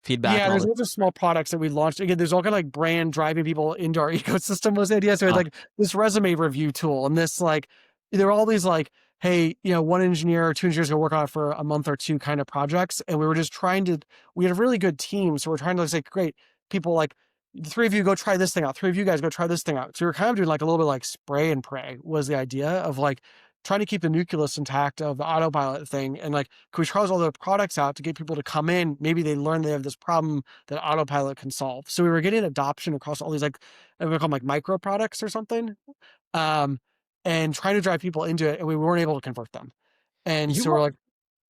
feedback yeah, and all there's this. lots of small products that we launched. Again, there's all kind of like brand driving people into our ecosystem was the idea. So Ah, like this resume review tool and this like, there were all these like, hey, one engineer or two engineers go work on it for a month or two kind of projects. And we were just we had a really good team. So we're trying to say, great, people like, the three of you go try this thing out. Three of you guys go try this thing out. So we were kind of doing like a little bit like spray and pray was the idea of like trying to keep the nucleus intact of the Autopilot thing. And like, can we try all the products out to get people to come in? Maybe they learn they have this problem that Autopilot can solve. So we were getting adoption across all these like, we call them like micro products or something, um, and trying to drive people into it, and we weren't able to convert them. And you so we're lau- like,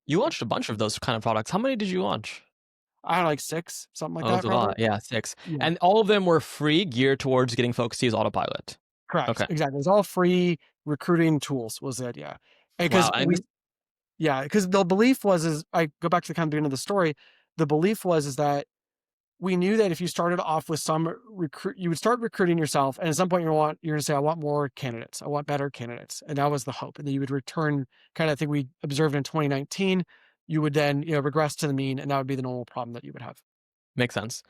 you launched a bunch of those kind of products. How many did you launch? I don't know, like six, something like Oh, it that, was a probably. lot. Yeah, 6. Yeah, And all of them were free, geared towards getting folks to use Autopilot. correct, Okay. exactly. It's all free recruiting tools was the idea, and Wow. because because the belief was is I go back to the kind of beginning of the story. The belief was is that we knew that if you started off with some recruit, you would start recruiting yourself, and at some point you're going to say, I want more candidates, I want better candidates, and that was the hope. And then you would return, kind of thing we observed in 2019. You would then regress to the mean, and that would be the normal problem that you would have. Makes sense.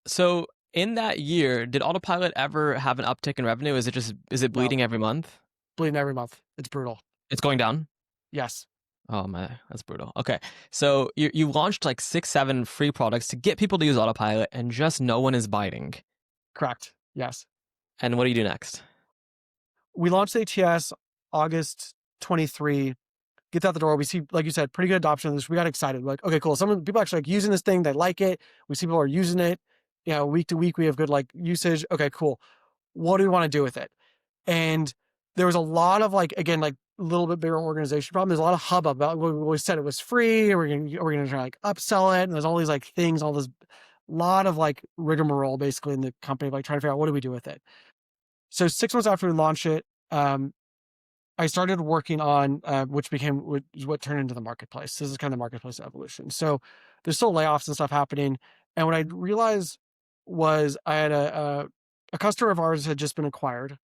So in that year, did Autopilot ever have an uptick in revenue? Is it No, bleeding every month? bleeding every month. It's brutal. It's going down? Yes, Oh my, that's brutal. Okay. So you launched like 6, 7 free products to get people to use Autopilot, and just no one is biting. correct. Yes, And what do you do next? we launched ATS August 23. Gets out the door. We see, like you said, pretty good adoption of this. We got excited. We're like, okay, cool. Some of the people actually like using this thing. They like it. We see people are using it. Week to week, we have good like usage. Okay, cool. What do we want to do with it? And there was a lot of like, again, like a little bit bigger organization problem. There's a lot of hubbub about what we said it was free. We're gonna try to like upsell it. And there's all these like things, all this lot of like rigmarole basically in the company, like trying to figure out what do we do with it. So 6 months after we launched it, I started working on which what turned into the marketplace. This is kind of marketplace evolution. So there's still layoffs and stuff happening. And what I realized was I had a customer of ours had just been acquired,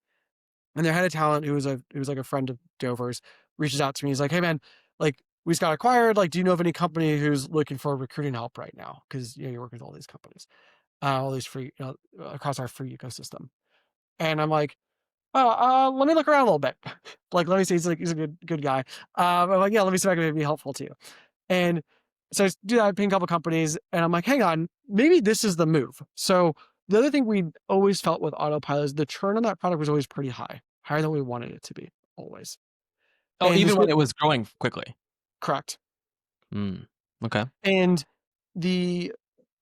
and their head of talent, who was like a friend of Dover's, reaches out to me. He's like, "Hey man, like we just got acquired. Like, do you know of any company who's looking for recruiting help right now? Because you're working with all these companies, all these free across our free ecosystem." And I'm like, oh, let me look around a little bit. Like, let me see. He's a good guy. I'm like, yeah, let me see if I can be helpful to you. And so I do that, I ping a couple companies, and I'm like, hang on, maybe this is the move. So the other thing we always felt with Autopilot is the churn on that product was always pretty high, higher than we wanted it to be, always. Oh, And even this when it was growing quickly. correct. Mm. Okay. And the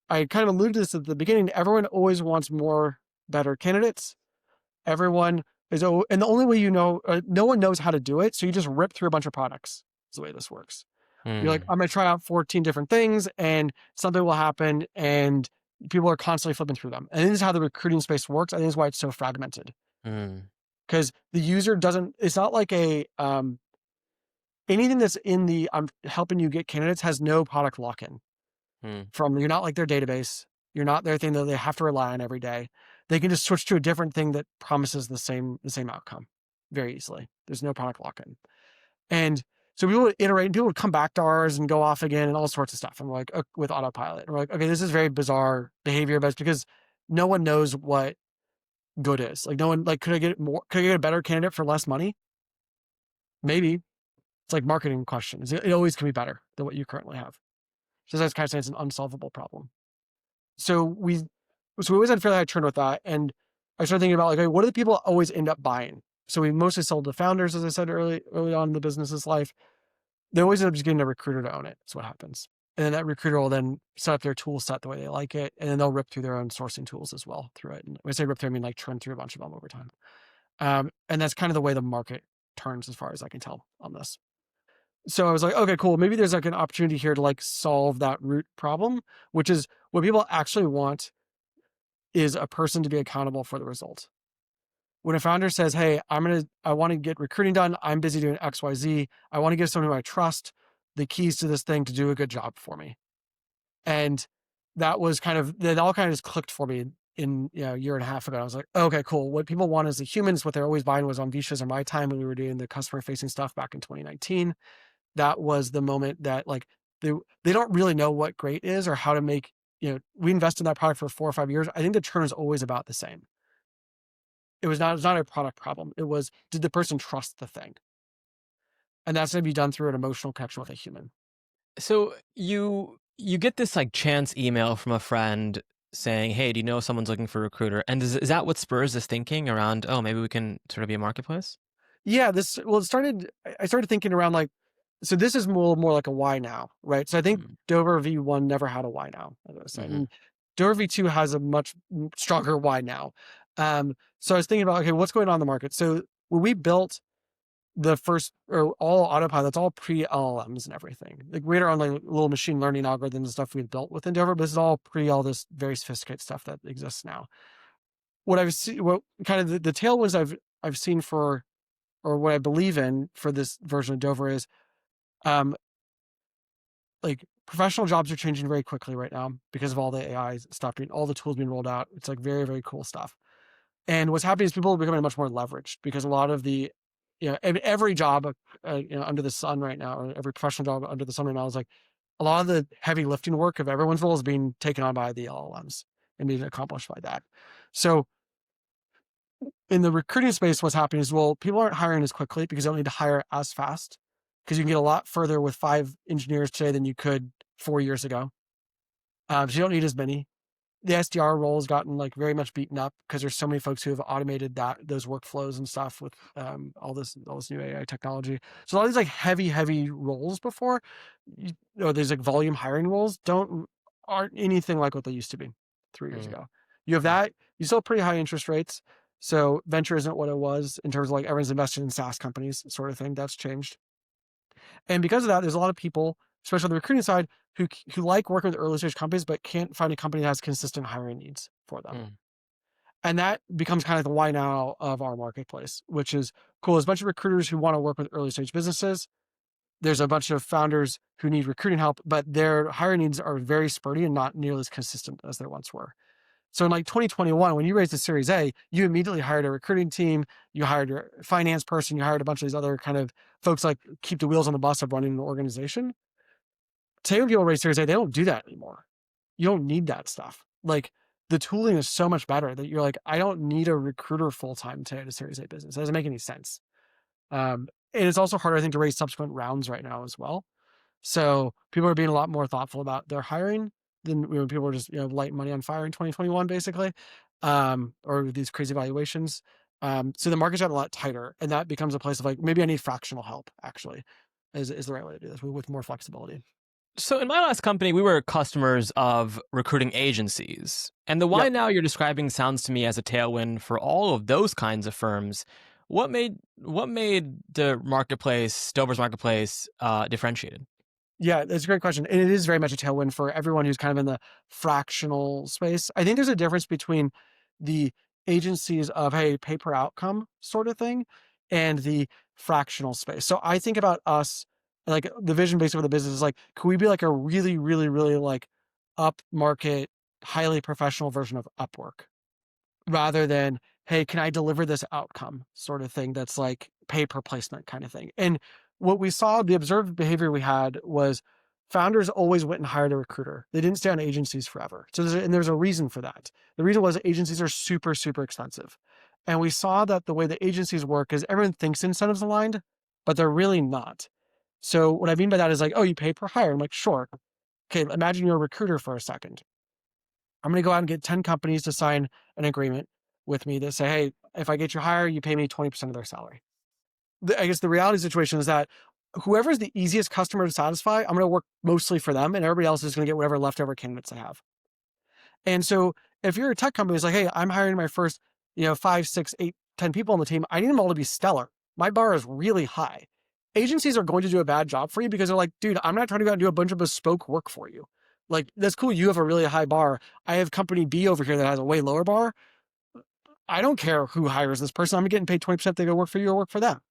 I kind of alluded to this at the beginning. Everyone always wants more better candidates. Everyone is, and the only way no one knows how to do it. So you just rip through a bunch of products. That's the way this works. You're like, Mm. I'm going to try out 14 different things and something will happen. And people are constantly flipping through them. And this is how the recruiting space works. I think that's why it's so fragmented. Mm. Because the user doesn't, it's not like anything that's in the, I'm helping you get candidates has no product lock-in. Mm. You're not like their database. You're not their thing that they have to rely on every day. They can just switch to a different thing that promises the same outcome very easily. There's no product lock-in. And so people would iterate, people would come back to ours and go off again and all sorts of stuff. And we're like, with Autopilot. And we're like, okay, this is very bizarre behavior, but it's because no one knows what good is. Like, no one, like, could I get a better candidate for less money? Maybe. It's like marketing questions. It always can be better than what you currently have. So that's kind of saying it's an unsolvable problem. So we always had fairly high churn with that. And I started thinking about, like, okay, what do the people always end up buying? So we mostly sold to founders, as I said early on in the business's life. They always end up just getting a recruiter to own it. That's what happens. And then that recruiter will then set up their tool set the way they like it. And then they'll rip through their own sourcing tools as well through it. And when I say rip through, I mean like churn through a bunch of them over time. And that's kind of the way the market turns as far as I can tell on this. So I was like, okay, cool. Maybe there's like an opportunity here to like solve that root problem, which is what people actually want is a person to be accountable for the result. When a founder says, hey, I want to get recruiting done. I'm busy doing X, Y, Z. I want to give someone who I trust the keys to this thing to do a good job for me. And that all kind of just clicked for me in a year and a half ago. I was like, okay, cool. What people want as a humans, what they're always buying was on Visha's or my time when we were doing the customer facing stuff back in 2019. That was the moment that like they don't really know what great is or how to make, we invested in that product for 4 or 5 years. I think the churn is always about the same. It's not a product problem. It was, did the person trust the thing? And that's going to be done through an emotional connection with a human. So you get this like chance email from a friend saying, "Hey, do you know someone's looking for a recruiter?" And is that what spurs this thinking around, oh, maybe we can sort of be a marketplace? Yeah, I started thinking around like, so this is more like a why now, right? So I think Mm. Dover V1 never had a why now, as I was saying. Mhm. And Dover V2 has a much stronger why now. So I was thinking about, okay, what's going on in the market? So when we built the first or all Autopilot, it's all pre-LLMs and everything. Like we had our own like little machine learning algorithms and stuff we had built within Dover, but this is all all this very sophisticated stuff that exists now. What kind of the tailwinds I've seen for, or what I believe in for this version of Dover is, um, like professional jobs are changing very quickly right now because of all the AI stuff, all the tools being rolled out. It's like very, very cool stuff. And what's happening is people are becoming much more leveraged because a lot of the, every job, under the sun right now, or every professional job under the sun right now is like a lot of the heavy lifting work of everyone's role is being taken on by the LLMs and being accomplished by that. So in the recruiting space, what's happening is, well, people aren't hiring as quickly because they don't need to hire as fast because you can get a lot further with 5 engineers today than you could 4 years ago. So you don't need as many. The SDR role has gotten like very much beaten up because there's so many folks who have automated those workflows and stuff with all this new AI technology. So a lot of these like heavy roles before, there's like volume hiring roles aren't anything like what they used to be 3 years Mm. ago. You have that. You still have pretty high interest rates. So venture isn't what it was in terms of like everyone's invested in SaaS companies sort of thing. That's changed. And because of that, there's a lot of people, especially on the recruiting side, who like working with early stage companies, but can't find a company that has consistent hiring needs for them. Mm. And that becomes kind of the why now of our marketplace, which is cool. There's a bunch of recruiters who want to work with early stage businesses. There's a bunch of founders who need recruiting help, but their hiring needs are very spurty and not nearly as consistent as they once were. So in like 2021, when you raised a Series A, you immediately hired a recruiting team, you hired your finance person, you hired a bunch of these other kind of folks like keep the wheels on the bus of running an organization. Today when people raise Series A, they don't do that anymore. You don't need that stuff. Like the tooling is so much better that you're like, I don't need a recruiter full time today at a Series A business. It doesn't make any sense. And it's also harder, I think, to raise subsequent rounds right now as well. So people are being a lot more thoughtful about their hiring than when people were just lighting money on fire in 2021, basically, or these crazy valuations. So the market's gotten a lot tighter, and that becomes a place of like, maybe I need fractional help. Actually, is the right way to do this with more flexibility. So in my last company, we were customers of recruiting agencies. And the why Yep. now you're describing sounds to me as a tailwind for all of those kinds of firms. What made the marketplace, Dover's marketplace, differentiated? Yeah, that's a great question. And it is very much a tailwind for everyone who's kind of in the fractional space. I think there's a difference between the agencies of, hey, pay per outcome sort of thing and the fractional space. So I think about us, like the vision basically of the business is like, could we be like a really, really, really like up market, highly professional version of Upwork? Rather than, hey, can I deliver this outcome sort of thing that's like pay per placement kind of thing. And what we saw, the observed behavior we had was founders always went and hired a recruiter. They didn't stay on agencies forever. So there's a reason for that. The reason was agencies are super, super expensive. And we saw that the way the agencies work is everyone thinks incentives aligned, but they're really not. So what I mean by that is like, oh, you pay per hire. I'm like, sure. Okay, imagine you're a recruiter for a second. I'm going to go out and get 10 companies to sign an agreement with me that say, hey, if I get you hire, you pay me 20% of their salary. I guess the reality situation is that whoever's the easiest customer to satisfy, I'm going to work mostly for them, and everybody else is going to get whatever leftover candidates I have. And so if you're a tech company, it's like, hey, I'm hiring my first, 5, 6, 8, 10 people on the team. I need them all to be stellar. My bar is really high. Agencies are going to do a bad job for you because they're like, dude, I'm not trying to go out and do a bunch of bespoke work for you. Like, that's cool. You have a really high bar. I have company B over here that has a way lower bar. I don't care who hires this person. I'm getting paid 20%. They go work for you or work for them.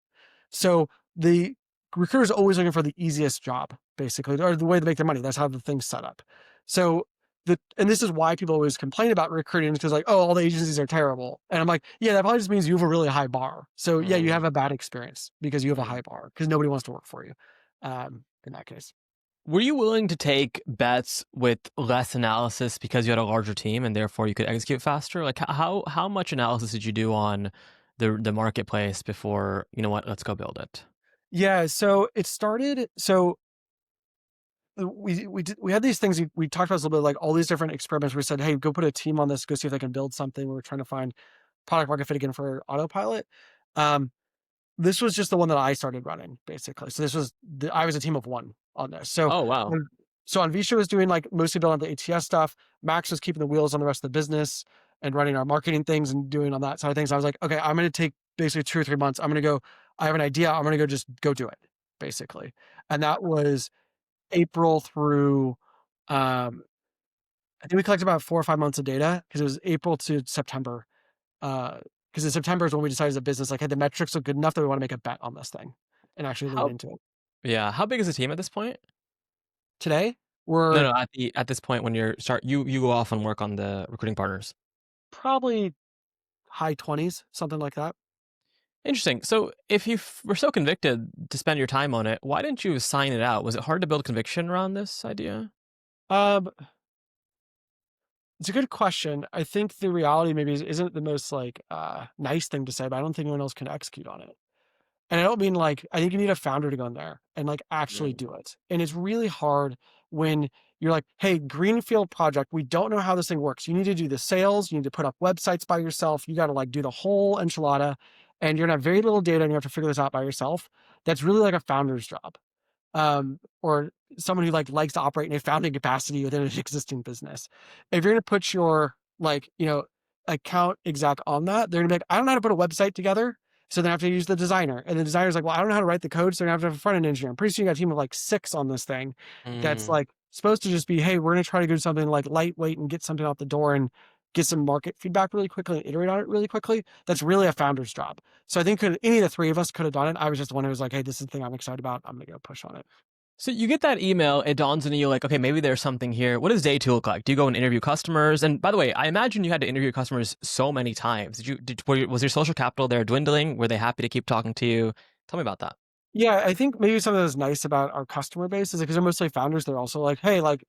So the recruiter is always looking for the easiest job, basically, or the way to make their money. That's how the thing's set up. So and this is why people always complain about recruiting because like, oh, all the agencies are terrible. And I'm like, yeah, that probably just means you have a really high bar. So yeah, you have a bad experience because you have a Mm. high bar because nobody wants to work for you. In that case. Were you willing to take bets with less analysis because you had a larger team and therefore you could execute faster? Like how much analysis did you do on the marketplace before, you know what, let's go build it? Yeah. So it started. So we had these things we talked about a little bit, like all these different experiments. We said, hey, go put a team on this, go see if they can build something. We were trying to find product market fit again for Autopilot. Um, this was just the one that I started running, basically. So I was a team of one on this. So Oh, wow. so on Visha was doing like mostly building the ATS stuff. Max was keeping the wheels on the rest of the business and running our marketing things and doing on that side of things. I was like, okay, I'm going to take basically 2 or 3 months. I'm going to go. I have an idea. I'm going to go just go do it, basically. And that was April through. I think we collected about 4 or 5 months of data because it was April to September. Because in September is when we decided as a business, like, hey, the metrics look good enough that we want to make a bet on this thing and actually lean How into it. Yeah, how big is the team at this point? Today, No, we're no, at this point when you go off and work on the recruiting partners. probably high 20s, something like that. Interesting. So if you were so convicted to spend your time on it, why didn't you sign it out? Was it hard to build conviction around this idea? Um, it's a good question. I think the reality maybe isn't the most like nice thing to say, but I don't think anyone else can execute on it. And I don't mean like, I think you need a founder to go in there and like actually Mm. do it. And it's really hard when you're like, hey, Greenfield project, we don't know how this thing works. You need to do the sales, you need to put up websites by yourself, you got to like do the whole enchilada, and you're gonna have very little data and you have to figure this out by yourself. That's really like a founder's job. Or someone who like likes to operate in a founding capacity within an existing business. If you're gonna put your like, account exec on that, they're gonna be like, I don't know how to put a website together. So they have to use the designer. And the designer's like, well, I don't know how to write the code. So they're gonna have to have a front end engineer. And pretty soon you got a team of like 6 on this thing that's Mm. like supposed to just be, hey, we're gonna try to do something like lightweight and get something out the door and get some market feedback really quickly and iterate on it really quickly. That's really a founder's job. So I think any of the 3 of us could have done it. I was just the one who was like, hey, this is the thing I'm excited about. I'm gonna go push on it. So you get that email, it dawns on you like, okay, maybe there's something here. What does day 2 look like? Do you go and interview customers? And by the way, I imagine you had to interview customers so many times. Was your social capital there dwindling? Were they happy to keep talking to you? Tell me about that. Yeah, I think maybe something that's nice about our customer base is because they're mostly founders. They're also like, hey, like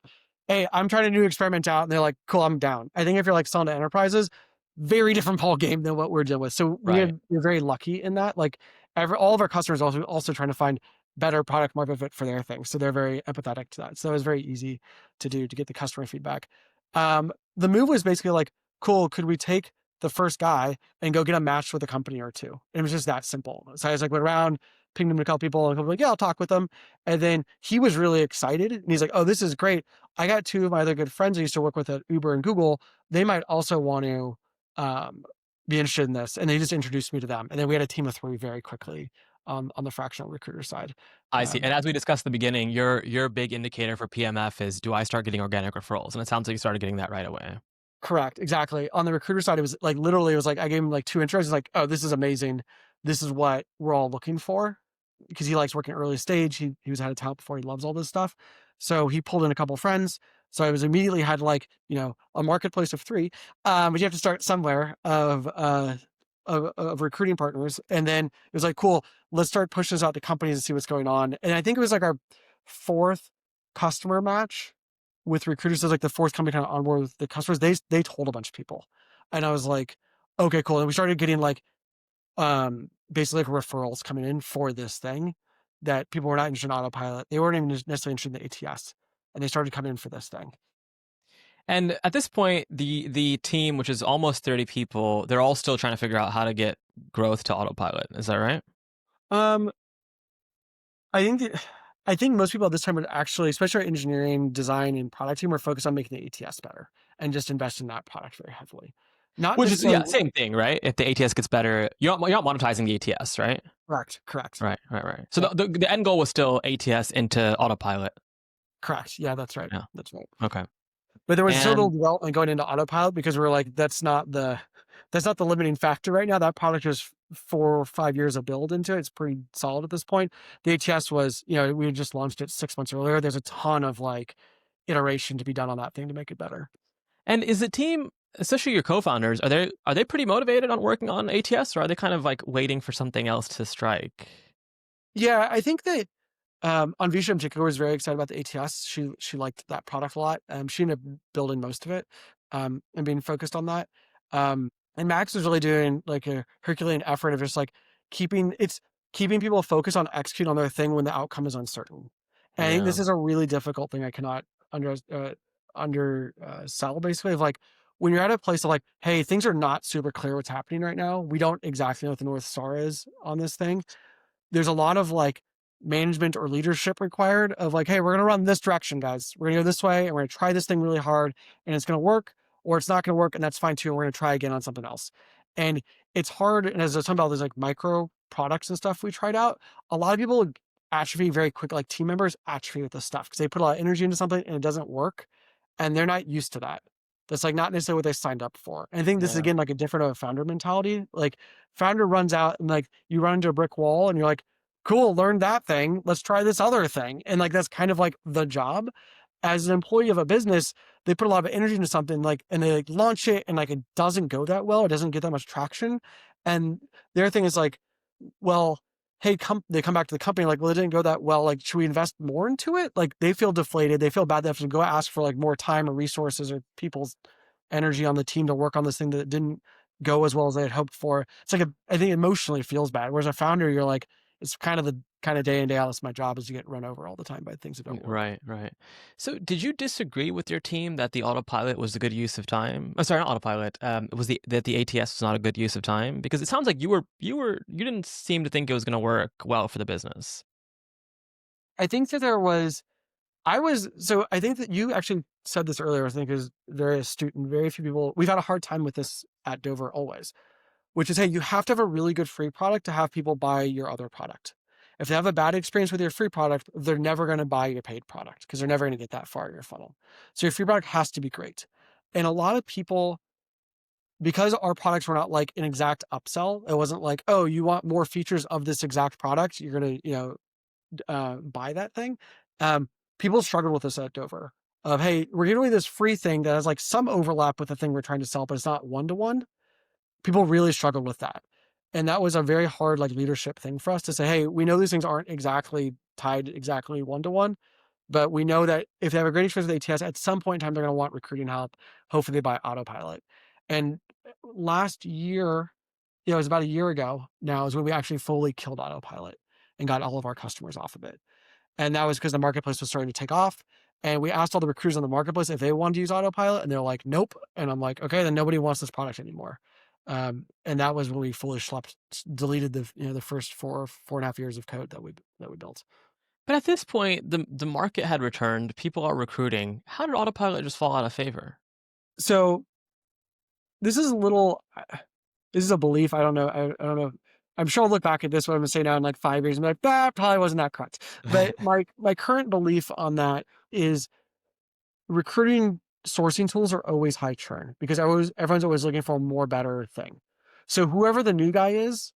hey, I'm trying to do experiment out, and they're like, cool, I'm down. I think if you're like selling to enterprises, very different ball game than what we're dealing with. So Right. we're very lucky in that. Like all of our customers also trying to find better product market fit for their thing. So they're very empathetic to that. So it was very easy to do to get the customer feedback. The move was basically like, cool, could we take the first guy and go get a match with a company or two? And it was just that simple. So I was like, went around, pinged him to a couple people, and a couple like, yeah, I'll talk with them. And then he was really excited, and he's like, oh, this is great. I got two of my other good friends I used to work with at Uber and Google. They might also want to be interested in this. And they just introduced me to them. And then we had a team of three very quickly on the fractional recruiter side. I see. And as we discussed at the beginning, your big indicator for PMF is, do I start getting organic referrals? And it sounds like you started getting that right away. Correct. Exactly. On the recruiter side, it was like literally, it was like I gave him like two intros. He's like, oh, this is amazing. This is what we're all looking for, because he likes working early stage. He was out of town before. He loves all this stuff. So he pulled in a couple of friends. So I was immediately had like, a marketplace of three. But you have to start somewhere of recruiting partners. And then it was like, cool, let's start pushing this out to companies and see what's going on. And I think it was like our fourth customer match with recruiters. As like the fourth company kind of onboard with the customers. They told a bunch of people. And I was like, okay, cool. And we started getting like basically like referrals coming in for this thing that people were not interested in Autopilot. They weren't even necessarily interested in the ATS, and they started coming in for this thing. And at this point, the team, which is almost 30 people, they're all still trying to figure out how to get growth to Autopilot. Is that right? Um, I think most people at this time would actually, especially our engineering, design, and product team, were focused on making the ATS better and just invest in that product very heavily. Not Which is, necessarily. yeah, same thing, right? If the ATS gets better, you're not monetizing the ATS, right? Correct. Right. So Yeah, the end goal was still ATS into Autopilot. correct. Yeah, that's right. Yeah. That's right. Okay. But there was so little And development going into Autopilot because we were like, that's not the limiting factor right now. That product is 4 or 5 years of build into it. It's pretty solid at this point. The ATS was, we had just launched it 6 months earlier. There's a ton of like iteration to be done on that thing to make it better. and is the team, especially your co-founders, are they pretty motivated on working on ATS, or are they kind of like waiting for something else to strike? Yeah, I think that on Visha in particular was very excited about the ATS. She liked that product a lot. She ended up building most of it and being focused on that. And Max was really doing like a Herculean effort of just like keeping people focused on execute on their thing when the outcome is uncertain. And I think Yeah. this is a really difficult thing I cannot sell basically, of like when you're at a place of like, hey, things are not super clear what's happening right now. We don't exactly know what the North Star is on this thing. There's a lot of like management or leadership required of like, hey, we're going to run this direction, guys. We're going to go this way and we're going to try this thing really hard and it's going to work, or it's not going to work. And that's fine too. And we're going to try again on something else. And it's hard. And as I was talking about, there's like micro products and stuff we tried out. A lot of people atrophy very quick, like team members atrophy with this stuff because they put a lot of energy into something and it doesn't work. And they're not used to that. That's like not necessarily what they signed up for. And I think this is Yeah. again like a different of a founder mentality. Like founder runs out and like you run into a brick wall and you're like, cool, learn that thing. Let's try this other thing. And like that's kind of like the job. As an employee of a business, they put a lot of energy into something like and they like launch it and like it doesn't go that well. It doesn't get that much traction. And the other thing is like, well, hey, they come back to the company like, well, it didn't go that well. Like, should we invest more into it? Like they feel deflated. They feel bad. They have to go ask for like more time or resources or people's energy on the team to work on this thing that didn't go as well as they had hoped for. It's like I think emotionally feels bad. Whereas a founder, you're like, it's kind of the kind of day in, day out. It's my job is to get run over all the time by things that don't work. Right. So did you disagree with your team that the Autopilot was a good use of time? Oh, sorry, not Autopilot. It was that the ATS was not a good use of time? Because it sounds like you didn't seem to think it was going to work well for the business. I think that I think that you actually said this earlier, I think is very astute and very few people, we've had a hard time with this at Dover always, which is, hey, you have to have a really good free product to have people buy your other product. If they have a bad experience with your free product, they're never going to buy your paid product because they're never going to get that far in your funnel. So your free product has to be great. And a lot of people, because our products were not like an exact upsell, it wasn't like, oh, you want more features of this exact product, you're going to, buy that thing. People struggled with this at Dover of, hey, we're giving away this free thing that has like some overlap with the thing we're trying to sell, but it's not one-to-one. People really struggled with that. And that was a very hard like leadership thing for us to say, hey, we know these things aren't exactly tied exactly one-to-one, But we know that if they have a great experience with ATS, at some point in time, they're going to want recruiting help. Hopefully they buy Autopilot. And last year, it was about a year ago now, is when we actually fully killed Autopilot and got all of our customers off of it. And that was because the marketplace was starting to take off. And we asked all the recruiters on the marketplace if they wanted to use Autopilot, and they're like, nope. And I'm like, okay, then nobody wants this product anymore. And that was when we fully deleted the first 4.5 years of code that we built. But at this point, the market had returned. People are recruiting. How did Autopilot just fall out of favor? So this is a little, this is a belief. I don't know. I don't know. I'm sure I'll look back at this, what I'm gonna say now in like 5 years and be like, that probably wasn't that correct. But my current belief on that is recruiting sourcing tools are always high churn because everyone's always looking for a more better thing. So whoever the new guy is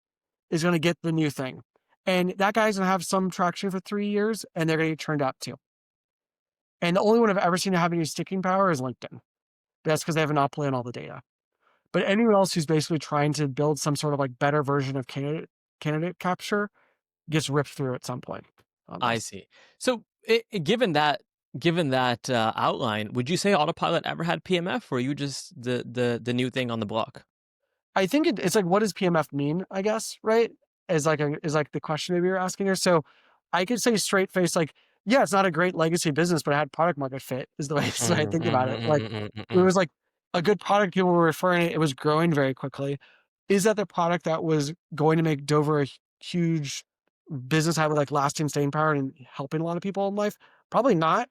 going to get the new thing. And that guy's going to have some traction for 3 years and they're going to get churned out too. And the only one I've ever seen to have any sticking power is LinkedIn. That's because they have an monopoly on all the data. But anyone else who's basically trying to build some sort of like better version of candidate capture gets ripped through at some point on I this. see. So, given that outline, would you say Autopilot ever had PMF, or are you just the new thing on the block? I think it's like, what does PMF mean? I guess, right? Is like the question maybe you're asking here. So I could say straight face, like, yeah, it's not a great legacy business, but it had product market fit. Is the way I Mhm, think about it. Like, mhm, mhm, it mhm. was like a good product. People were referring it. It was growing very quickly. Is that the product that was going to make Dover a huge business, have like lasting staying power and helping a lot of people in life? Probably not.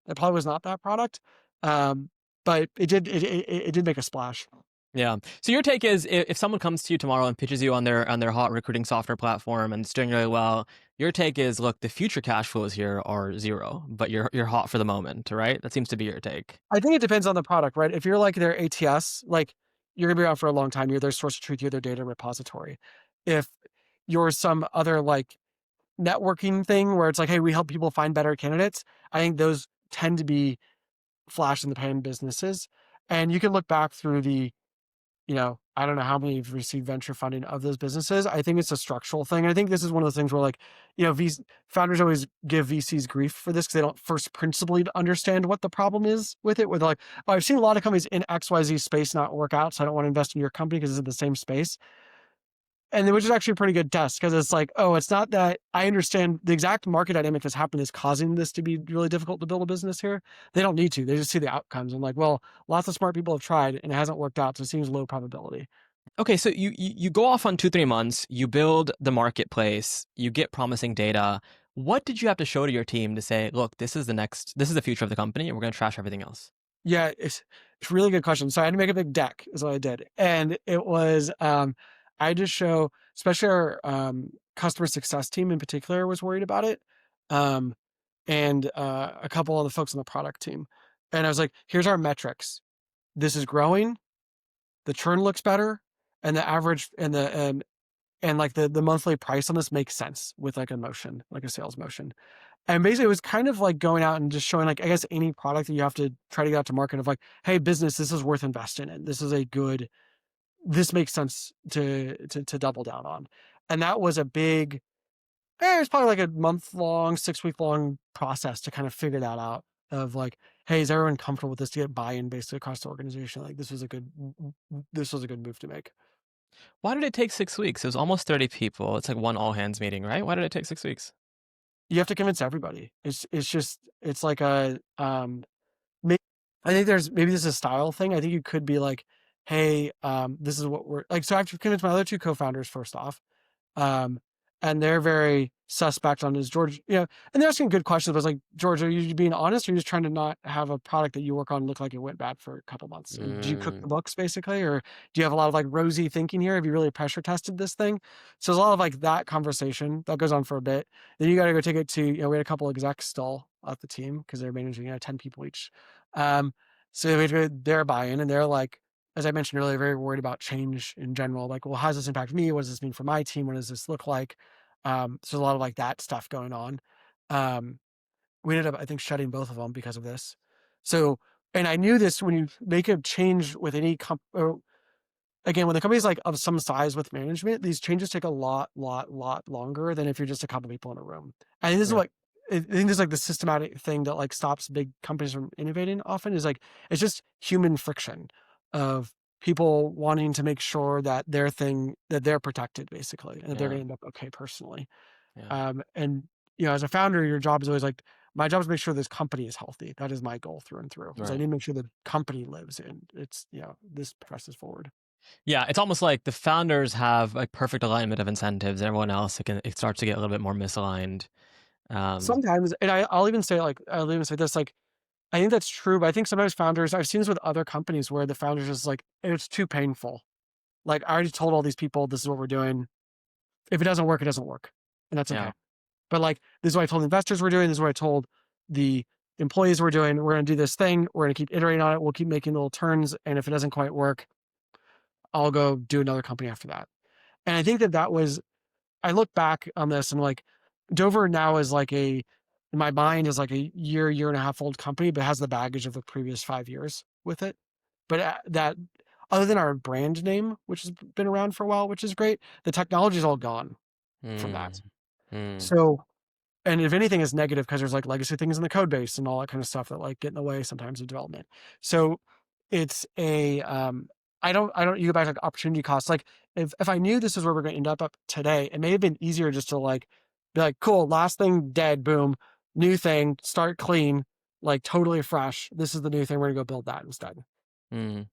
It probably was not that product. But it did. It did make a splash. Yeah. So your take is, if someone comes to you tomorrow and pitches you on their hot recruiting software platform and it's doing really well, your take is, look, the future cash flows here are zero, but you're hot for the moment, right? That seems to be your take. I think it depends on the product, right? If you're like their ATS, like you're gonna be around for a long time. You're their source of truth. You're their data repository. If you're some other like networking thing where it's like, hey, we help people find better candidates, I think those tend to be flash in the pan businesses. And you can look back through I don't know how many have received venture funding of those businesses. I think it's a structural thing. And I think this is one of the things where like, founders always give VCs grief for this because they don't first principally understand what the problem is with it. Where they're like, oh, I've seen a lot of companies in XYZ space not work out, so I don't want to invest in your company because it's in the same space. And which is actually a pretty good test because it's like, oh, it's not that I understand the exact market dynamic that's happened is causing this to be really difficult to build a business here. They don't need to. They just see the outcomes. I'm like, well, lots of smart people have tried and it hasn't worked out. So it seems low probability. Okay, so you go off on 2-3 months, you build the marketplace, you get promising data. What did you have to show to your team to say, look, this is the future of the company, and we're going to trash everything else? Yeah, it's a really good question. So I had to make a big deck is what I did. And it was I had to show, especially our customer success team in particular was worried about it. Um and a couple of the folks on the product team. And I was like, here's our metrics. This is growing, the churn looks better, and the average and like the monthly price on this makes sense with like a motion, like a sales motion. And basically, it was kind of like going out and just showing, like, I guess, any product that you have to try to get out to market of like, hey, business, this is worth investing in. This makes sense to double down on. And that was a big, it was probably like a month long, 6 week long process to kind of figure that out of like, hey, is everyone comfortable with this to get buy-in basically across the organization? Like this was a good move to make. Why did it take 6 weeks? It was almost 30 people. It's like one all hands meeting, right? Why did it take 6 weeks? You have to convince everybody. It's just, it's like a, May I think maybe this is a style thing. I think you could be like, "Hey, this is what we're like." So I have to convince my other two co-founders first off, um, and they're very suspect on is George, and they're asking good questions. But it's like, George, are you being honest, or are you just trying to not have a product that you work on look like it went bad for a couple months? Do you cook Mm, the books basically, or do you have a lot of like rosy thinking here? Have you really pressure tested this thing? So there's a lot of like that conversation that goes on for a bit. Then you got to go take it to, we had a couple execs still at the team because they're managing 10 people each. Um, so we had to get their buy-in, and they're like, as I mentioned earlier, very worried about change in general. Like, well, how does this impact me? What does this mean for my team? What does this look like? So there's a lot of like that stuff going on. Um, we ended up, I think, shutting both of them because of this. So, and I knew this when you make a change with any or again, when the company's like of some size with management, these changes take a lot longer than if you're just a couple people in a room. And this is yeah. what I think there's like the systematic thing that like stops big companies from innovating often is like it's just human friction of people wanting to make sure that their thing that they're protected basically and that they're Yeah. going to end up okay personally. Yeah. And as a founder, your job is always like my job is to make sure this company is healthy. That is my goal through and through. Because I Right. need to make sure the company lives and it's this presses forward. Yeah, it's almost like the founders have like perfect alignment of incentives. Everyone else, it starts to get a little bit more misaligned. Um, Sometimes, and I'll even say like I'll even say this like I think that's true, but I think sometimes founders I've seen this with other companies where the founders is like it's too painful. Like I already told all these people this is what we're doing. If it doesn't work, it doesn't work, and that's yeah. okay. But like this is what I told investors we're doing. This is what I told the employees we're doing. We're going to do this thing. We're going to keep iterating on it. We'll keep making little turns, and if it doesn't quite work, I'll go do another company after that. And I think that was I look back on this and like Dover now is like in my mind is like a year and a half old company, but has the baggage of the previous 5 years with it. But that other than our brand name, which has been around for a while, which is great, the technology is all gone from that. Mm, mm. So, and if anything is negative because there's like legacy things in the code base and all that kind of stuff that like get in the way sometimes of development. So it's I don't you go back to like opportunity costs. Like if I knew this is where we're going to end up today, it may have been easier just to like be like, cool, last thing dead, boom, new thing, start clean, like totally fresh. This is the new thing. We're gonna go build that instead. Mm.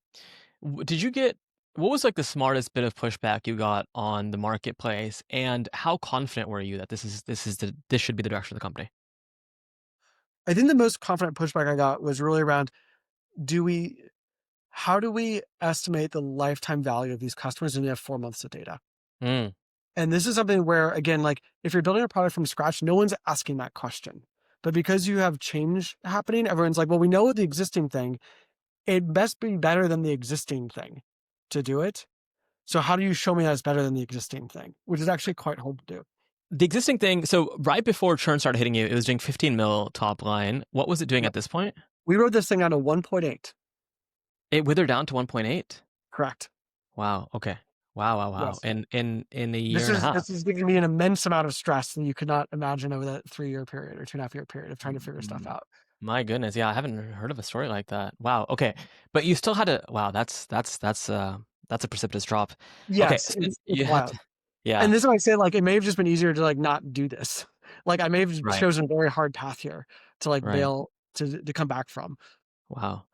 Did you get what was like the smartest bit of pushback you got on the marketplace, and how confident were you that this should be the direction of the company? I think the most confident pushback I got was really around do we how do we estimate the lifetime value of these customers when you have 4 months of data? Mm, And this is something where, again, like if you're building a product from scratch, no one's asking that question. But because you have change happening, everyone's like, well, we know the existing thing. It best be better than the existing thing to do it. So how do you show me that it's better than the existing thing? Which is actually quite hard to do. the existing thing. So right before churn started hitting you, it was doing 15 mil top line. What was it doing Yep. at this point? We wrote this thing down to 1.8. It withered down to 1.8. Correct. Wow. Okay. Wow. Wow. Wow. Yes. In a year This and a is half. this is giving me an immense amount of stress that you could not imagine over that 3 year period or 2.5 year period of trying to figure stuff Mm, out. My goodness. Yeah, I haven't heard of a story like that. Wow. Okay. But you still had to. Wow. That's a precipitous drop. Okay. Yes, So it's you had wild. to. Yeah. And this is why I say, like, it may have just been easier to, like, not do this. Like, I may have Right. chosen a very hard path here to, like, Right. bail to come back from. Wow.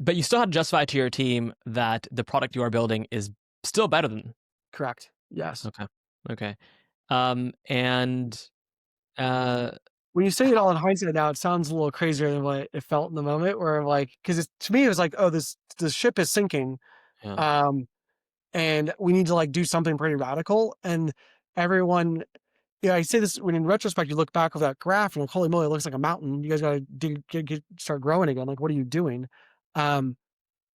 But you still had to justify to your team that the product you are building is still better than. Correct. Yes. Okay. Okay. And uh, When you say it all in hindsight now, it sounds a little crazier than what it felt in the moment where I'm like, 'cause to me, it was like, "Oh, the ship is sinking, yeah. um, and we need to, like, do something pretty radical." And everyone I say this when in retrospect, you look back of that graph and like, "Holy moly, it looks like a mountain. You guys gotta dig start growing again. Like, what are you doing?" Um,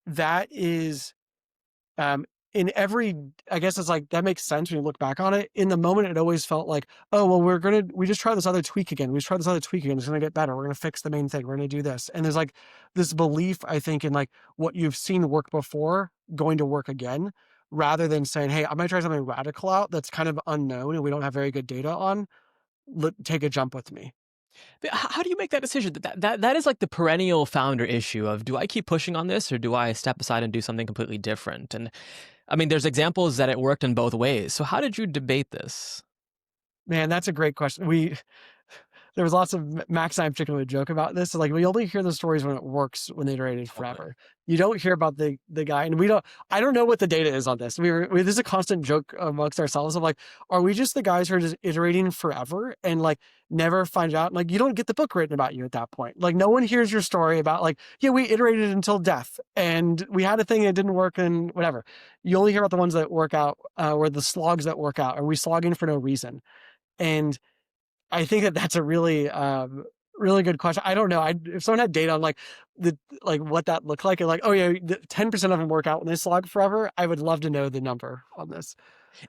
that is Um, in every I guess it's like that makes sense when you look back on it. In the moment, it always felt like, "Oh, well, we just try this other tweak again. We just try this other tweak again. It's gonna get better. We're gonna fix the main thing. We're gonna do this." And there's like this belief, I think, in like what you've seen work before going to work again, rather than saying, "Hey, I'm gonna try something radical out that's kind of unknown and we don't have very good data on. Take a jump with me." But how do you make that decision? That is like the perennial founder issue of, do I keep pushing on this, or do I step aside and do something completely different? And I mean, there's examples that it worked in both ways. So how did you debate this? Man, that's a great question. There was lots of Max and I particularly joke about this. So like we only hear the stories when it works when they iterated Totally. forever. You don't hear about the guy, and we don't. I don't know what the data is on this. This is a constant joke amongst ourselves of like, are we just the guys who are just iterating forever and like never find out? Like you don't get the book written about you at that point. Like no one hears your story about like, yeah, we iterated until death, and we had a thing that didn't work, and whatever. You only hear about the ones that work out, or the slogs that work out. Are we slogging for no reason? And I think that that's a really, really good question. I don't know. If someone had data on like what that looked like, and like, oh yeah, 10% of them work out when they slog forever. I would love to know the number on this.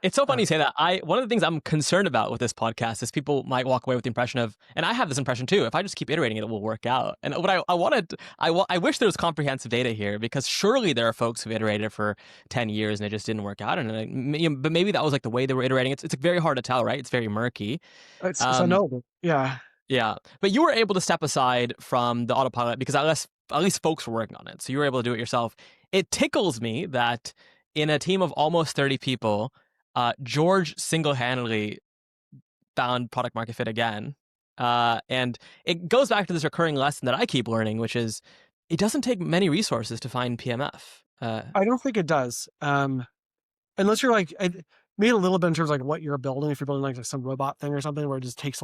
It's so Uh, funny you say that. One of the things I'm concerned about with this podcast is people might walk away with the impression of, and I have this impression too, if I just keep iterating it, it will work out. And what I wanted, I wish there was comprehensive data here, because surely there are folks who've iterated for 10 years and it just didn't work out. But maybe that was like the way they were iterating. It's very hard to tell, right? It's very murky. it's Um, unknowable. Yeah. Yeah, but you were able to step aside from the Autopilot because at least folks were working on it, so you were able to do it yourself. It tickles me that in a team of almost 30 people, George single-handedly found product market fit again. And it goes back to this recurring lesson that I keep learning, which is it doesn't take many resources to find PMF. I don't think it does. Unless you're like, maybe a little bit in terms of like what you're building. If you're building like some robot thing or something where it just takes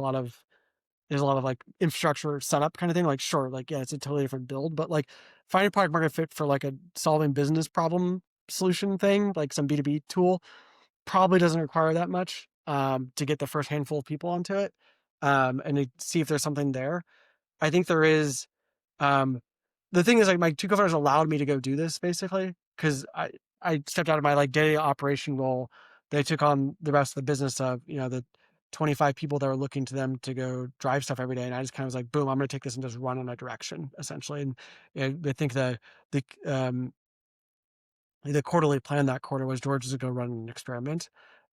there's a lot of like infrastructure setup kind of thing. Like, sure, like, yeah, it's a totally different build, but like finding product market fit for like a solving business problem solution thing, like some B2B tool, probably doesn't require that much to get the first handful of people onto it and to see if there's something there. I think there is. Um, the thing is, like, my two co-founders allowed me to go do this basically because I stepped out of my like daily operation role. They took on the rest of the business of the 25 people that were looking to them to go drive stuff every day, and I just kind of was like, boom, I'm going to take this and just run in a direction essentially. And I think the um, the quarterly plan that quarter was George is to go run an experiment.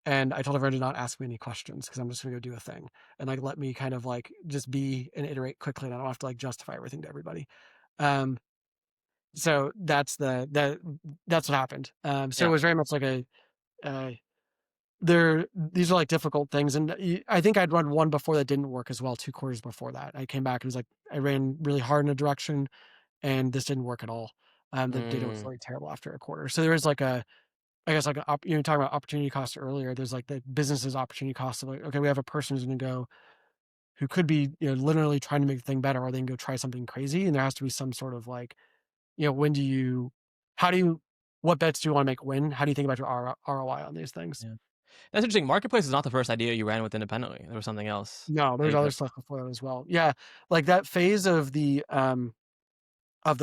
And I told everyone to not ask me any questions because I'm just gonna go do a thing and like let me kind of like just be and iterate quickly and I don't have to like justify everything to everybody. Um, so that's what happened. So it Yeah. was very much like uh, these are like difficult things, and I think I'd run one before that didn't work as well. 2 quarters before that, I came back and was like I ran really hard in a direction, and this didn't work at all. The data was Mm, really terrible after a quarter. So there was like I guess like talking about opportunity cost earlier. There's like the business's opportunity cost of like, okay, we have a person who's going to go who could be literally trying to make the thing better, or they can go try something crazy, and there has to be some sort of like when do you, how do you, what bets do you want to make when? How do you think about your ROI on these things? yeah. That's interesting. Marketplace is not the first idea you ran with independently. There was something else No, that there's you other did. stuff before that as well. Yeah, like that phase of the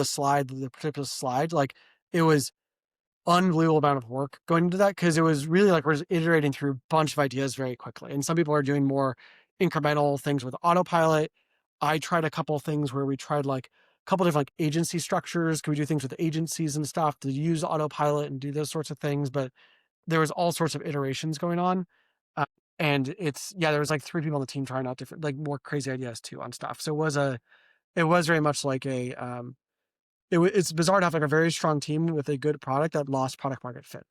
slide, the particular slide, like it was unbelievable amount of work going into that because it was really like we're just iterating through a bunch of ideas very quickly. And some people are doing more incremental things with Autopilot. I tried a couple of things where we tried like a couple different like agency structures. Could we do things with agencies and stuff to use Autopilot and do those sorts of things? But there was all sorts of iterations going on. Uh, and there was like 3 people on the team trying out different, like more crazy ideas too on stuff. So it was very much like it's bizarre to have like a very strong team with a good product that lost product market fit.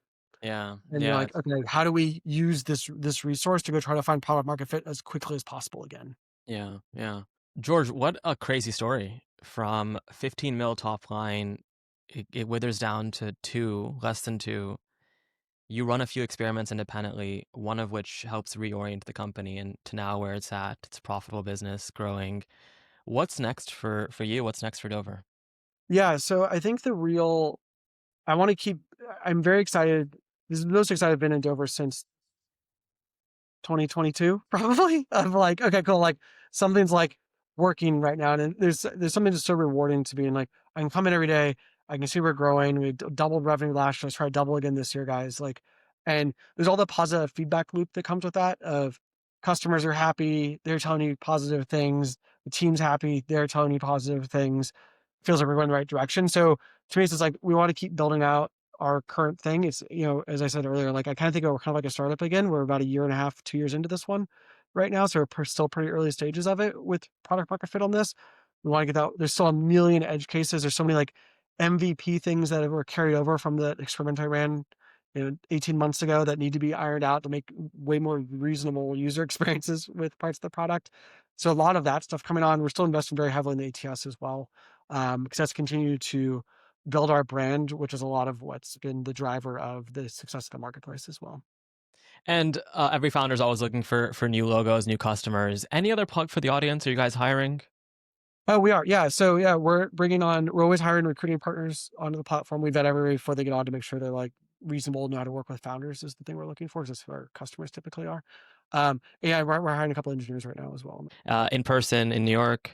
Yeah, And you're yeah, like, okay, how do we use this resource to go try to find product market fit as quickly as possible again? yeah, yeah. George, what a crazy story. From 15 mil top line, it withers down to two, less than two. You run a few experiments independently, one of which helps reorient the company and to now where it's at. It's a profitable business, growing. What's next for you? What's next for Dover? Yeah, so I think I want to keep. I'm very excited. This is the most excited I've been in Dover since 2022 probably. Of like, okay, cool, like something's like working right now, and there's something just so rewarding to being like I can come in every day, I can see we're growing, we doubled revenue last year, let's try to double again this year, guys. Like, and there's all the positive feedback loop that comes with that of customers are happy, they're telling you positive things, the team's happy, they're telling you positive things. Feels like we're going the right direction. So to me it's just like we want to keep building out our current thing. It's, as I said earlier, like I kind of think we're kind of like a startup again. We're about a year and a half, 2 years into this one right now. So we're still pretty early stages of it with product market fit on this. We want to get that. There's still a million edge cases. There's so many like MVP things that were carried over from the experiment I ran 18 months ago that need to be ironed out to make way more reasonable user experiences with parts of the product. So a lot of that stuff coming on. We're still investing very heavily in the ATS as well, because that's continued to build our brand, which is a lot of what's been the driver of the success of the marketplace as well. And every founder is always looking for new logos, new customers. Any other plug for the audience? Are you guys hiring? Oh, we are. Yeah. So yeah, we're always hiring recruiting partners onto the platform. We vet everybody before they get on to make sure they're like reasonable, know how to work with founders is the thing we're looking for. 'Cause that's who our customers typically are. Yeah, we're hiring a couple engineers right now as well. In person in New York?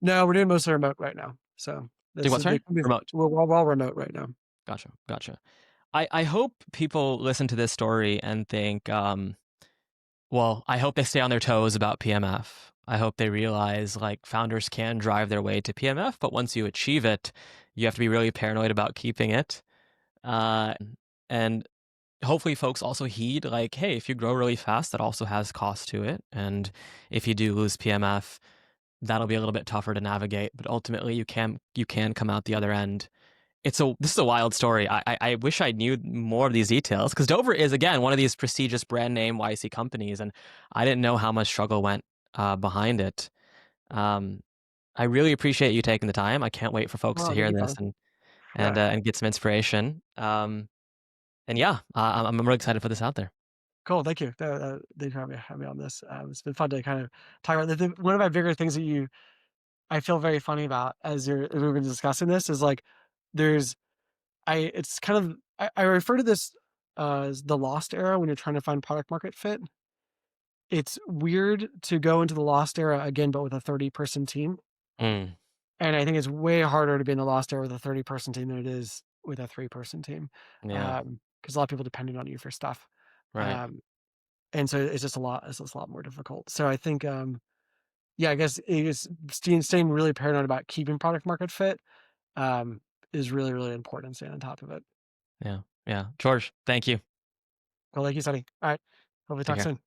No, we're doing mostly remote right now. So Do this what? is the Sorry, remote. we're all remote right now. Gotcha, gotcha. I hope people listen to this story and think, well, I hope they stay on their toes about PMF. I hope they realize like founders can drive their way to PMF, but once you achieve it, you have to be really paranoid about keeping it. Uh, and hopefully folks also heed like, hey, if you grow really fast, that also has cost to it. And if you do lose PMF, that'll be a little bit tougher to navigate, but ultimately you can come out the other end. This is a wild story. I wish I knew more of these details because Dover is again one of these prestigious brand name YC companies, and I didn't know how much struggle went behind it. Um, I really appreciate you taking the time. I can't wait for folks to Oh, thank hear you, this Connor. and Yeah. and get some inspiration. And yeah, I'm really excited for this out there. Cool. Thank you. Thanks for having me on this. It's been fun to kind of talk about one of my bigger things that I feel very funny about as we've been discussing this is like there's it's kind of I refer to this as the lost era when you're trying to find product market fit. It's weird to go into the lost era again, but with a 30-person team. Mm, And I think it's way harder to be in the lost era with a 30-person team than it is with a 3-person team. yeah, Because a lot of people depending on you for stuff. right. Um, and so it's just a lot more difficult. So I think, yeah, I guess it is staying really paranoid about keeping product market fit, um, is really, really important, staying on top of it. Yeah, yeah. George, thank you. Well, like you said, all right. Hopefully Take talk care. soon.